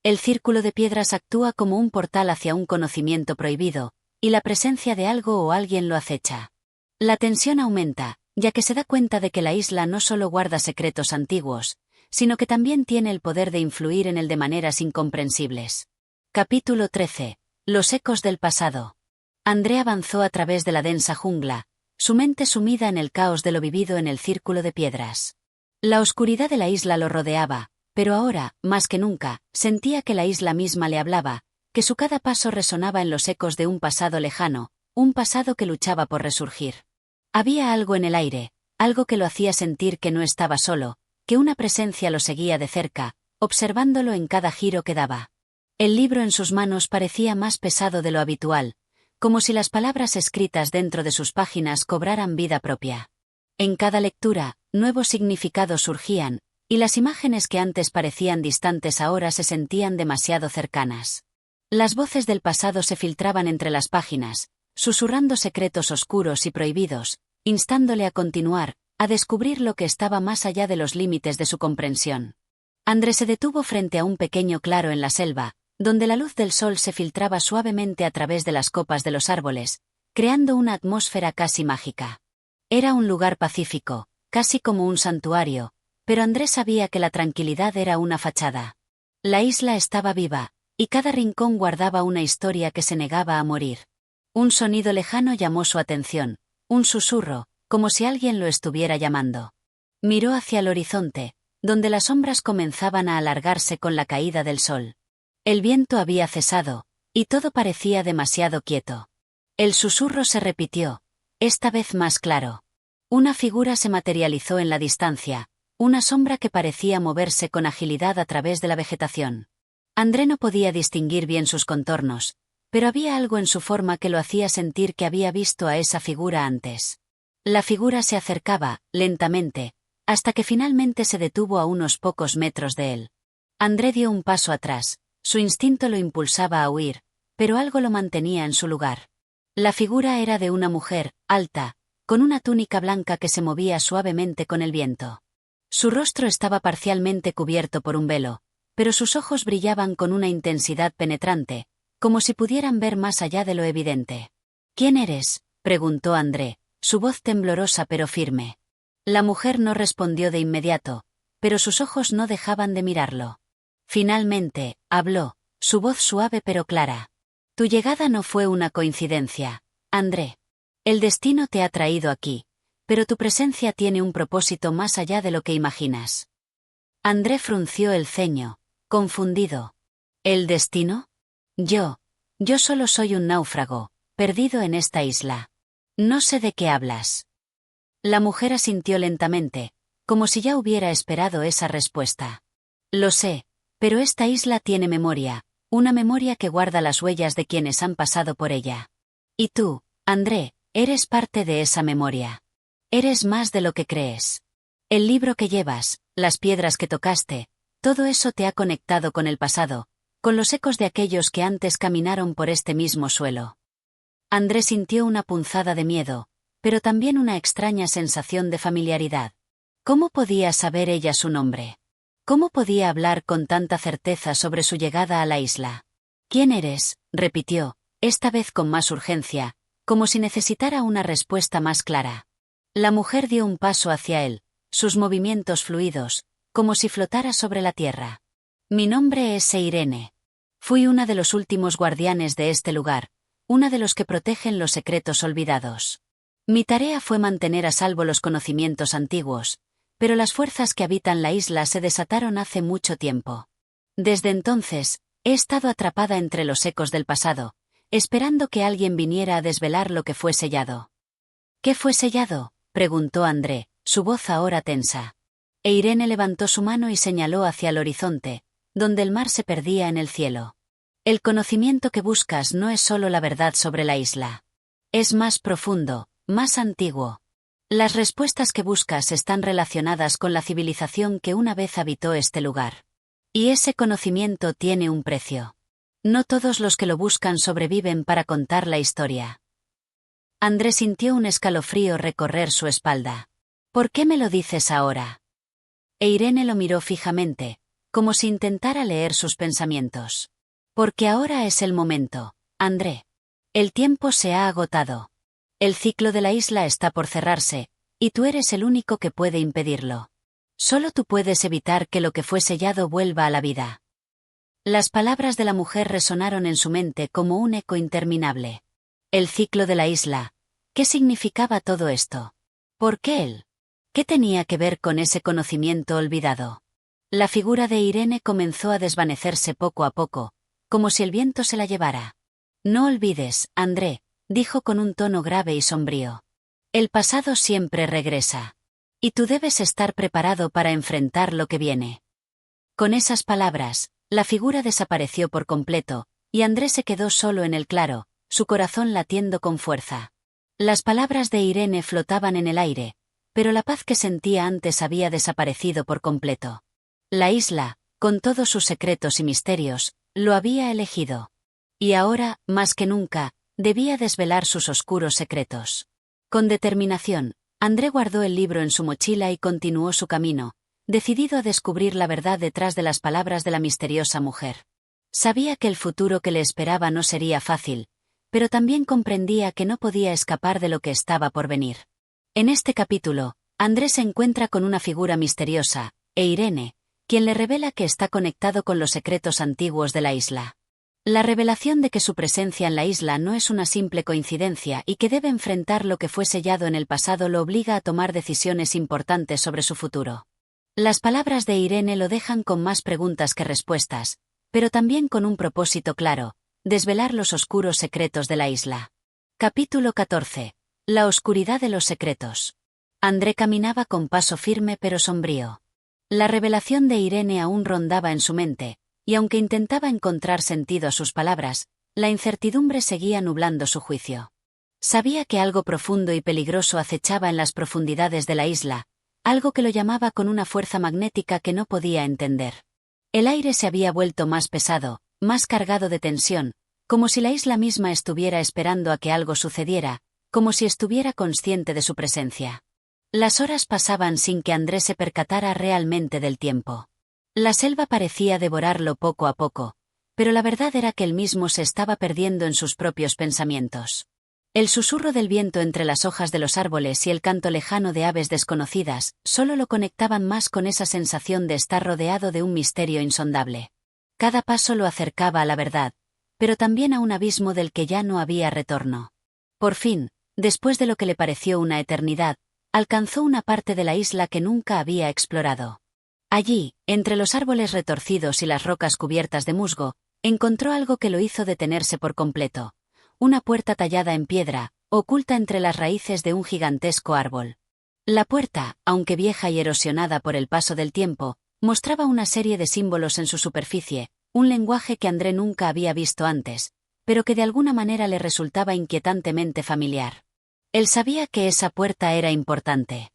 El círculo de piedras actúa como un portal hacia un conocimiento prohibido, y la presencia de algo o alguien lo acecha. La tensión aumenta, ya que se da cuenta de que la isla no solo guarda secretos antiguos, sino que también tiene el poder de influir en él de maneras incomprensibles. Capítulo 13. Los ecos del pasado. André avanzó a través de la densa jungla, su mente sumida en el caos de lo vivido en el círculo de piedras. La oscuridad de la isla lo rodeaba, pero ahora, más que nunca, sentía que la isla misma le hablaba, que su cada paso resonaba en los ecos de un pasado lejano, un pasado que luchaba por resurgir. Había algo en el aire, algo que lo hacía sentir que no estaba solo, que una presencia lo seguía de cerca, observándolo en cada giro que daba. El libro en sus manos parecía más pesado de lo habitual, como si las palabras escritas dentro de sus páginas cobraran vida propia. En cada lectura, nuevos significados surgían, y las imágenes que antes parecían distantes ahora se sentían demasiado cercanas. Las voces del pasado se filtraban entre las páginas, susurrando secretos oscuros y prohibidos, instándole a continuar, a descubrir lo que estaba más allá de los límites de su comprensión. André se detuvo frente a un pequeño claro en la selva, donde la luz del sol se filtraba suavemente a través de las copas de los árboles, creando una atmósfera casi mágica. Era un lugar pacífico, casi como un santuario, pero André sabía que la tranquilidad era una fachada. La isla estaba viva, y cada rincón guardaba una historia que se negaba a morir. Un sonido lejano llamó su atención, un susurro, como si alguien lo estuviera llamando. Miró hacia el horizonte, donde las sombras comenzaban a alargarse con la caída del sol. El viento había cesado, y todo parecía demasiado quieto. El susurro se repitió, esta vez más claro. Una figura se materializó en la distancia, una sombra que parecía moverse con agilidad a través de la vegetación. André no podía distinguir bien sus contornos, pero había algo en su forma que lo hacía sentir que había visto a esa figura antes. La figura se acercaba, lentamente, hasta que finalmente se detuvo a unos pocos metros de él. André dio un paso atrás, su instinto lo impulsaba a huir, pero algo lo mantenía en su lugar. La figura era de una mujer, alta, con una túnica blanca que se movía suavemente con el viento. Su rostro estaba parcialmente cubierto por un velo, pero sus ojos brillaban con una intensidad penetrante, como si pudieran ver más allá de lo evidente. ¿Quién eres?, preguntó André, su voz temblorosa pero firme. La mujer no respondió de inmediato, pero sus ojos no dejaban de mirarlo. Finalmente, habló, su voz suave pero clara. Tu llegada no fue una coincidencia, André. El destino te ha traído aquí, pero tu presencia tiene un propósito más allá de lo que imaginas. André frunció el ceño, confundido. ¿El destino? Yo solo soy un náufrago, perdido en esta isla. No sé de qué hablas. La mujer asintió lentamente, como si ya hubiera esperado esa respuesta. Lo sé, pero esta isla tiene memoria, una memoria que guarda las huellas de quienes han pasado por ella. Y tú, André, eres parte de esa memoria. Eres más de lo que crees. El libro que llevas, las piedras que tocaste, todo eso te ha conectado con el pasado, con los ecos de aquellos que antes caminaron por este mismo suelo. André sintió una punzada de miedo, pero también una extraña sensación de familiaridad. ¿Cómo podía saber ella su nombre? ¿Cómo podía hablar con tanta certeza sobre su llegada a la isla? ¿Quién eres?, repitió, esta vez con más urgencia, como si necesitara una respuesta más clara. La mujer dio un paso hacia él, sus movimientos fluidos, como si flotara sobre la tierra. Mi nombre es Eirene. Fui una de los últimos guardianes de este lugar, una de los que protegen los secretos olvidados. Mi tarea fue mantener a salvo los conocimientos antiguos, pero las fuerzas que habitan la isla se desataron hace mucho tiempo. Desde entonces, he estado atrapada entre los ecos del pasado, esperando que alguien viniera a desvelar lo que fue sellado. ¿Qué fue sellado?, preguntó André, su voz ahora tensa. Eirene levantó su mano y señaló hacia el horizonte, donde el mar se perdía en el cielo. El conocimiento que buscas no es solo la verdad sobre la isla. Es más profundo, más antiguo. Las respuestas que buscas están relacionadas con la civilización que una vez habitó este lugar. Y ese conocimiento tiene un precio. No todos los que lo buscan sobreviven para contar la historia. André sintió un escalofrío recorrer su espalda. ¿Por qué me lo dices ahora? Eirene lo miró fijamente, como si intentara leer sus pensamientos. Porque ahora es el momento, André. El tiempo se ha agotado. El ciclo de la isla está por cerrarse, y tú eres el único que puede impedirlo. Solo tú puedes evitar que lo que fue sellado vuelva a la vida. Las palabras de la mujer resonaron en su mente como un eco interminable. El ciclo de la isla. ¿Qué significaba todo esto? ¿Por qué él? ¿Qué tenía que ver con ese conocimiento olvidado? La figura de Irene comenzó a desvanecerse poco a poco, como si el viento se la llevara. No olvides, André, dijo con un tono grave y sombrío. El pasado siempre regresa. Y tú debes estar preparado para enfrentar lo que viene. Con esas palabras, la figura desapareció por completo, y André se quedó solo en el claro, su corazón latiendo con fuerza. Las palabras de Irene flotaban en el aire, pero la paz que sentía antes había desaparecido por completo. La isla, con todos sus secretos y misterios, lo había elegido. Y ahora, más que nunca, debía desvelar sus oscuros secretos. Con determinación, André guardó el libro en su mochila y continuó su camino, decidido a descubrir la verdad detrás de las palabras de la misteriosa mujer. Sabía que el futuro que le esperaba no sería fácil, pero también comprendía que no podía escapar de lo que estaba por venir. En este capítulo, André se encuentra con una figura misteriosa, Irene, quien le revela que está conectado con los secretos antiguos de la isla. La revelación de que su presencia en la isla no es una simple coincidencia y que debe enfrentar lo que fue sellado en el pasado lo obliga a tomar decisiones importantes sobre su futuro. Las palabras de Irene lo dejan con más preguntas que respuestas, pero también con un propósito claro: desvelar los oscuros secretos de la isla. Capítulo 14. La oscuridad de los secretos. André caminaba con paso firme pero sombrío. La revelación de Irene aún rondaba en su mente, y aunque intentaba encontrar sentido a sus palabras, la incertidumbre seguía nublando su juicio. Sabía que algo profundo y peligroso acechaba en las profundidades de la isla, algo que lo llamaba con una fuerza magnética que no podía entender. El aire se había vuelto más pesado, más cargado de tensión, como si la isla misma estuviera esperando a que algo sucediera, como si estuviera consciente de su presencia. Las horas pasaban sin que André se percatara realmente del tiempo. La selva parecía devorarlo poco a poco, pero la verdad era que él mismo se estaba perdiendo en sus propios pensamientos. El susurro del viento entre las hojas de los árboles y el canto lejano de aves desconocidas solo lo conectaban más con esa sensación de estar rodeado de un misterio insondable. Cada paso lo acercaba a la verdad, pero también a un abismo del que ya no había retorno. Por fin, después de lo que le pareció una eternidad, alcanzó una parte de la isla que nunca había explorado. Allí, entre los árboles retorcidos y las rocas cubiertas de musgo, encontró algo que lo hizo detenerse por completo: una puerta tallada en piedra, oculta entre las raíces de un gigantesco árbol. La puerta, aunque vieja y erosionada por el paso del tiempo, mostraba una serie de símbolos en su superficie, un lenguaje que André nunca había visto antes, pero que de alguna manera le resultaba inquietantemente familiar. Él sabía que esa puerta era importante.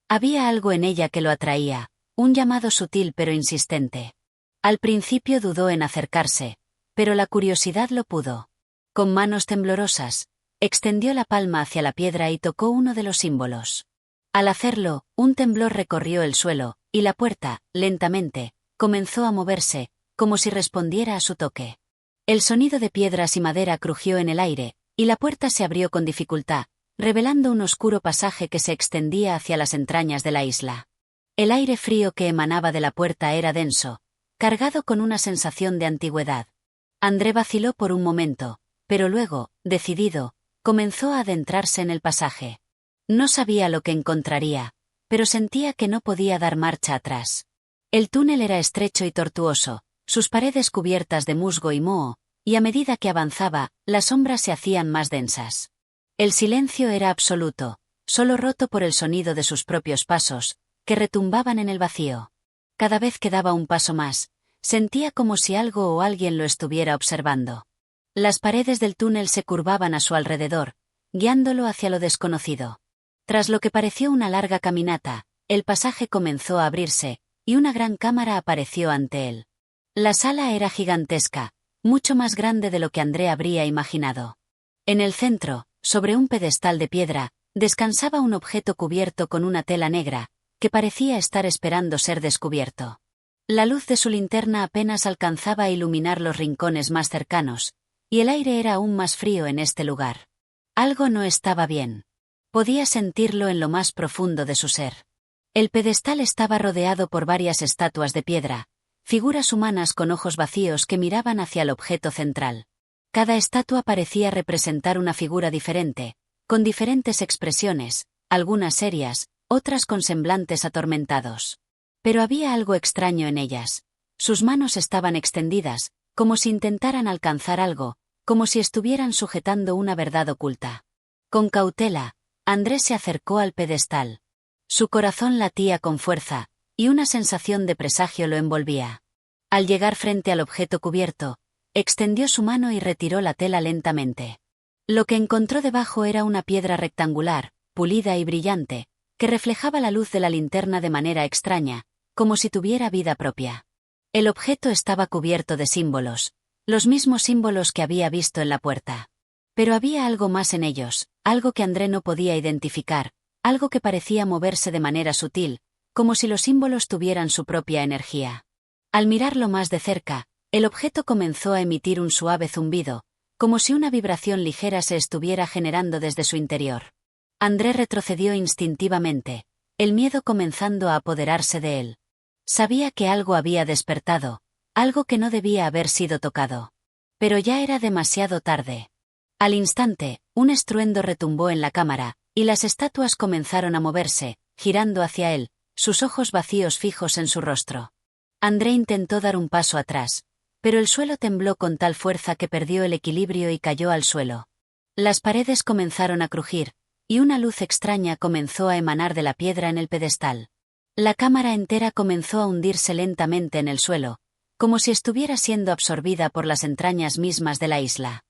Había algo en ella que lo atraía, un llamado sutil pero insistente. Al principio dudó en acercarse, pero la curiosidad lo pudo. Con manos temblorosas, extendió la palma hacia la piedra y tocó uno de los símbolos. Al hacerlo, un temblor recorrió el suelo, y la puerta, lentamente, comenzó a moverse, como si respondiera a su toque. El sonido de piedras y madera crujió en el aire, y la puerta se abrió con dificultad, revelando un oscuro pasaje que se extendía hacia las entrañas de la isla. El aire frío que emanaba de la puerta era denso, cargado con una sensación de antigüedad. André vaciló por un momento, pero luego, decidido, comenzó a adentrarse en el pasaje. No sabía lo que encontraría, pero sentía que no podía dar marcha atrás. El túnel era estrecho y tortuoso, sus paredes cubiertas de musgo y moho, y a medida que avanzaba, las sombras se hacían más densas. El silencio era absoluto, solo roto por el sonido de sus propios pasos, que retumbaban en el vacío. Cada vez que daba un paso más, sentía como si algo o alguien lo estuviera observando. Las paredes del túnel se curvaban a su alrededor, guiándolo hacia lo desconocido. Tras lo que pareció una larga caminata, el pasaje comenzó a abrirse, y una gran cámara apareció ante él. La sala era gigantesca, mucho más grande de lo que André habría imaginado. En el centro, sobre un pedestal de piedra, descansaba un objeto cubierto con una tela negra, que parecía estar esperando ser descubierto. La luz de su linterna apenas alcanzaba a iluminar los rincones más cercanos, y el aire era aún más frío en este lugar. Algo no estaba bien. Podía sentirlo en lo más profundo de su ser. El pedestal estaba rodeado por varias estatuas de piedra, figuras humanas con ojos vacíos que miraban hacia el objeto central. Cada estatua parecía representar una figura diferente, con diferentes expresiones, algunas serias, otras con semblantes atormentados. Pero había algo extraño en ellas. Sus manos estaban extendidas, como si intentaran alcanzar algo, como si estuvieran sujetando una verdad oculta. Con cautela, Andrés se acercó al pedestal. Su corazón latía con fuerza, y una sensación de presagio lo envolvía. Al llegar frente al objeto cubierto, extendió su mano y retiró la tela lentamente. Lo que encontró debajo era una piedra rectangular, pulida y brillante, que que reflejaba la luz de la linterna de manera extraña, como si tuviera vida propia. El objeto estaba cubierto de símbolos, los mismos símbolos que había visto en la puerta. Pero había algo más en ellos, algo que André no podía identificar, algo que parecía moverse de manera sutil, como si los símbolos tuvieran su propia energía. Al mirarlo más de cerca, el objeto comenzó a emitir un suave zumbido, como si una vibración ligera se estuviera generando desde su interior. André retrocedió instintivamente, el miedo comenzando a apoderarse de él. Sabía que algo había despertado, algo que no debía haber sido tocado. Pero ya era demasiado tarde. Al instante, un estruendo retumbó en la cámara, y las estatuas comenzaron a moverse, girando hacia él, sus ojos vacíos fijos en su rostro. André intentó dar un paso atrás, pero el suelo tembló con tal fuerza que perdió el equilibrio y cayó al suelo. Las paredes comenzaron a crujir, y una luz extraña comenzó a emanar de la piedra en el pedestal. La cámara entera comenzó a hundirse lentamente en el suelo, como si estuviera siendo absorbida por las entrañas mismas de la isla.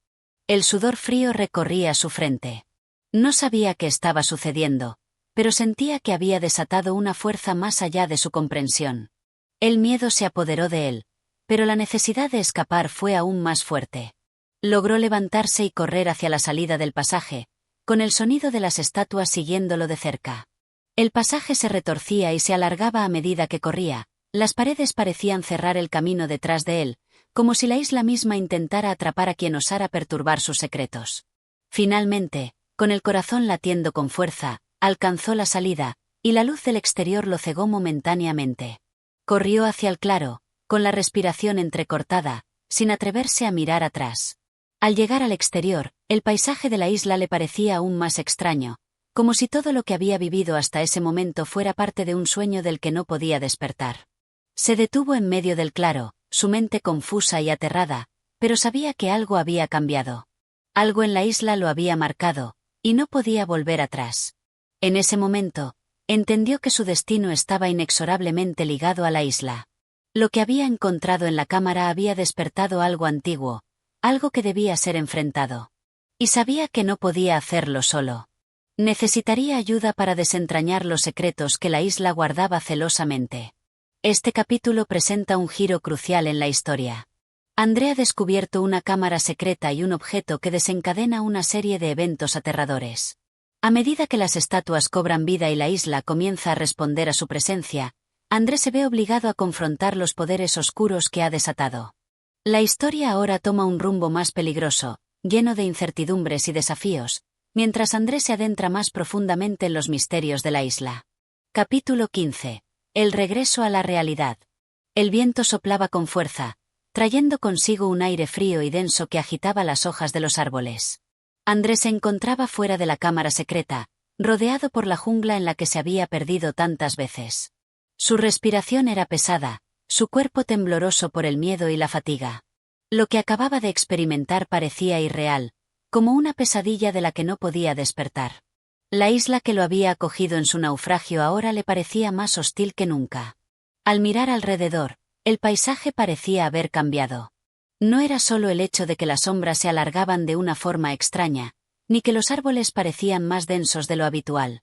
El sudor frío recorría su frente. No sabía qué estaba sucediendo, pero sentía que había desatado una fuerza más allá de su comprensión. El miedo se apoderó de él, pero la necesidad de escapar fue aún más fuerte. Logró levantarse y correr hacia la salida del pasaje, con el sonido de las estatuas siguiéndolo de cerca. El pasaje se retorcía y se alargaba a medida que corría, las paredes parecían cerrar el camino detrás de él, como si la isla misma intentara atrapar a quien osara perturbar sus secretos. Finalmente, con el corazón latiendo con fuerza, alcanzó la salida, y la luz del exterior lo cegó momentáneamente. Corrió hacia el claro, con la respiración entrecortada, sin atreverse a mirar atrás. Al llegar al exterior, el paisaje de la isla le parecía aún más extraño, como si todo lo que había vivido hasta ese momento fuera parte de un sueño del que no podía despertar. Se detuvo en medio del claro, su mente confusa y aterrada, pero sabía que algo había cambiado. Algo en la isla lo había marcado, y no podía volver atrás. En ese momento, entendió que su destino estaba inexorablemente ligado a la isla. Lo que había encontrado en la cámara había despertado algo antiguo, algo que debía ser enfrentado. Y sabía que no podía hacerlo solo. Necesitaría ayuda para desentrañar los secretos que la isla guardaba celosamente. Este capítulo presenta un giro crucial en la historia. André ha descubierto una cámara secreta y un objeto que desencadena una serie de eventos aterradores. A medida que las estatuas cobran vida y la isla comienza a responder a su presencia, André se ve obligado a confrontar los poderes oscuros que ha desatado. La historia ahora toma un rumbo más peligroso, lleno de incertidumbres y desafíos, mientras André se adentra más profundamente en los misterios de la isla. Capítulo 15. El regreso a la realidad. El viento soplaba con fuerza, trayendo consigo un aire frío y denso que agitaba las hojas de los árboles. André se encontraba fuera de la cámara secreta, rodeado por la jungla en la que se había perdido tantas veces. Su respiración era pesada, su cuerpo tembloroso por el miedo y la fatiga. Lo que acababa de experimentar parecía irreal, como una pesadilla de la que no podía despertar. La isla que lo había acogido en su naufragio ahora le parecía más hostil que nunca. Al mirar alrededor, el paisaje parecía haber cambiado. No era solo el hecho de que las sombras se alargaban de una forma extraña, ni que los árboles parecían más densos de lo habitual.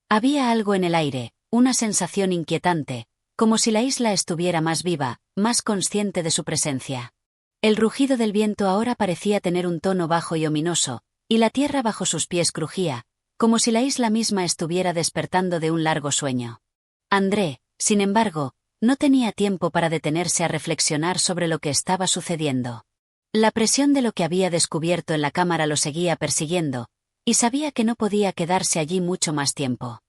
Había algo en el aire, una sensación inquietante, como si la isla estuviera más viva, más consciente de su presencia. El rugido del viento ahora parecía tener un tono bajo y ominoso, y la tierra bajo sus pies crujía, como si la isla misma estuviera despertando de un largo sueño. André, sin embargo, no tenía tiempo para detenerse a reflexionar sobre lo que estaba sucediendo. La presión de lo que había descubierto en la cámara lo seguía persiguiendo, y sabía que no podía quedarse allí mucho más tiempo.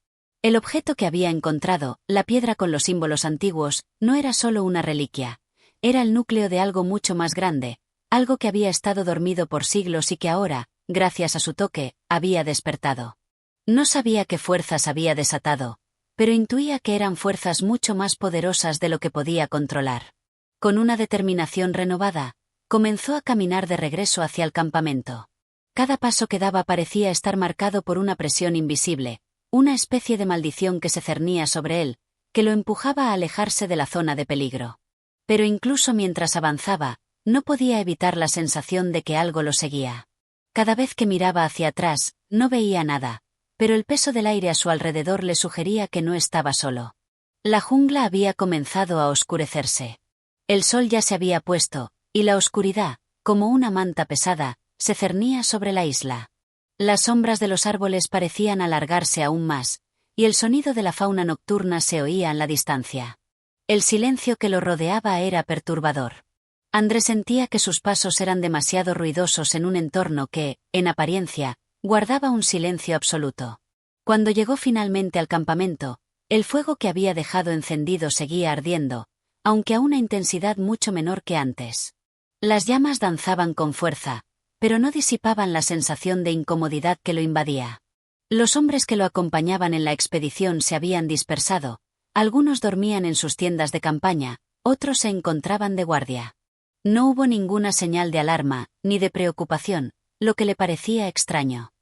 El objeto que había encontrado, la piedra con los símbolos antiguos, no era solo una reliquia. Era el núcleo de algo mucho más grande, algo que había estado dormido por siglos y que ahora, gracias a su toque, había despertado. No sabía qué fuerzas había desatado, pero intuía que eran fuerzas mucho más poderosas de lo que podía controlar. Con una determinación renovada, comenzó a caminar de regreso hacia el campamento. Cada paso que daba parecía estar marcado por una presión invisible, una especie de maldición que se cernía sobre él, que lo empujaba a alejarse de la zona de peligro. Pero incluso mientras avanzaba, no podía evitar la sensación de que algo lo seguía. Cada vez que miraba hacia atrás, no veía nada, pero el peso del aire a su alrededor le sugería que no estaba solo. La jungla había comenzado a oscurecerse. El sol ya se había puesto, y la oscuridad, como una manta pesada, se cernía sobre la isla. Las sombras de los árboles parecían alargarse aún más, y el sonido de la fauna nocturna se oía en la distancia. El silencio que lo rodeaba era perturbador. André sentía que sus pasos eran demasiado ruidosos en un entorno que, en apariencia, guardaba un silencio absoluto. Cuando llegó finalmente al campamento, el fuego que había dejado encendido seguía ardiendo, aunque a una intensidad mucho menor que antes. Las llamas danzaban con fuerza, pero no disipaban la sensación de incomodidad que lo invadía. Los hombres que lo acompañaban en la expedición se habían dispersado, algunos dormían en sus tiendas de campaña, otros se encontraban de guardia. No hubo ninguna señal de alarma, ni de preocupación, lo que le parecía extraño.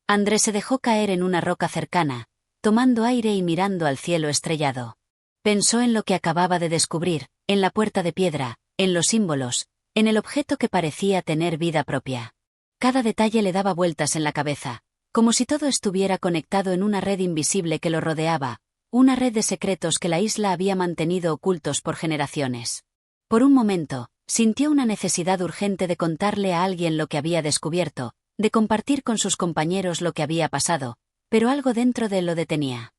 André se dejó caer en una roca cercana, tomando aire y mirando al cielo estrellado. Pensó en lo que acababa de descubrir, en la puerta de piedra, en los símbolos, en el objeto que parecía tener vida propia. Cada detalle le daba vueltas en la cabeza, como si todo estuviera conectado en una red invisible que lo rodeaba, una red de secretos que la isla había mantenido ocultos por generaciones. Por un momento, sintió una necesidad urgente de contarle a alguien lo que había descubierto, de compartir con sus compañeros lo que había pasado, pero algo dentro de él lo detenía.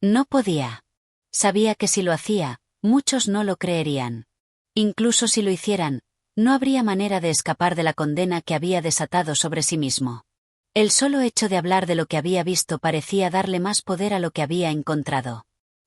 No podía. Sabía que si lo hacía, muchos no lo creerían. Incluso si lo hicieran, no habría manera de escapar de la condena que había desatado sobre sí mismo. El solo hecho de hablar de lo que había visto parecía darle más poder a lo que había encontrado.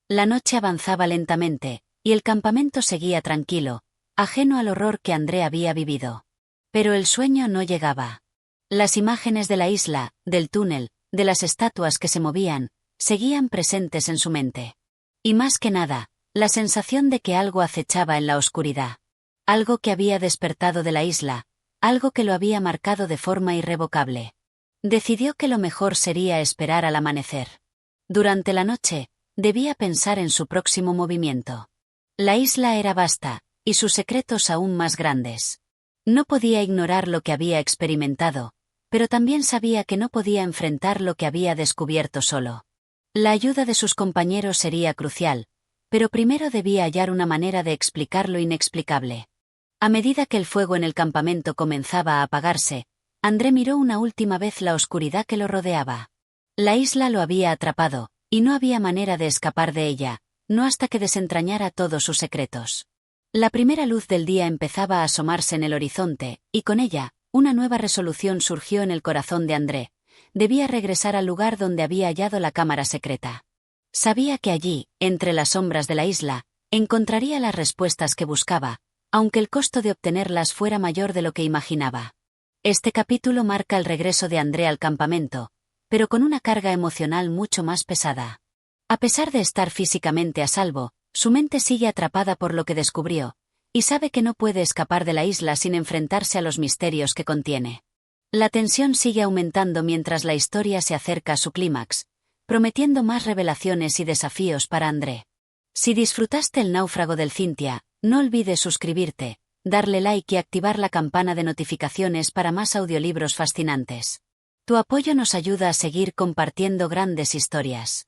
La noche avanzaba lentamente, y el campamento seguía tranquilo, ajeno al horror que André había vivido. Pero el sueño no llegaba. Las imágenes de la isla, del túnel, de las estatuas que se movían, seguían presentes en su mente. Y más que nada, la sensación de que algo acechaba en la oscuridad. Algo que había despertado de la isla, algo que lo había marcado de forma irrevocable. Decidió que lo mejor sería esperar al amanecer. Durante la noche, debía pensar en su próximo movimiento. La isla era vasta, y sus secretos aún más grandes. No podía ignorar lo que había experimentado, pero también sabía que no podía enfrentar lo que había descubierto solo. La ayuda de sus compañeros sería crucial, pero primero debía hallar una manera de explicar lo inexplicable. A medida que el fuego en el campamento comenzaba a apagarse, André miró una última vez la oscuridad que lo rodeaba. La isla lo había atrapado, y no había manera de escapar de ella, no hasta que desentrañara todos sus secretos. La primera luz del día empezaba a asomarse en el horizonte, y con ella, una nueva resolución surgió en el corazón de André. Debía regresar al lugar donde había hallado la cámara secreta. Sabía que allí, entre las sombras de la isla, encontraría las respuestas que buscaba, aunque el costo de obtenerlas fuera mayor de lo que imaginaba. Este capítulo marca el regreso de André al campamento, pero con una carga emocional mucho más pesada. A pesar de estar físicamente a salvo, su mente sigue atrapada por lo que descubrió, y sabe que no puede escapar de la isla sin enfrentarse a los misterios que contiene. La tensión sigue aumentando mientras la historia se acerca a su clímax, prometiendo más revelaciones y desafíos para André. Si disfrutaste El náufrago del Cintia, no olvides suscribirte, darle like y activar la campana de notificaciones para más audiolibros fascinantes. Tu apoyo nos ayuda a seguir compartiendo grandes historias.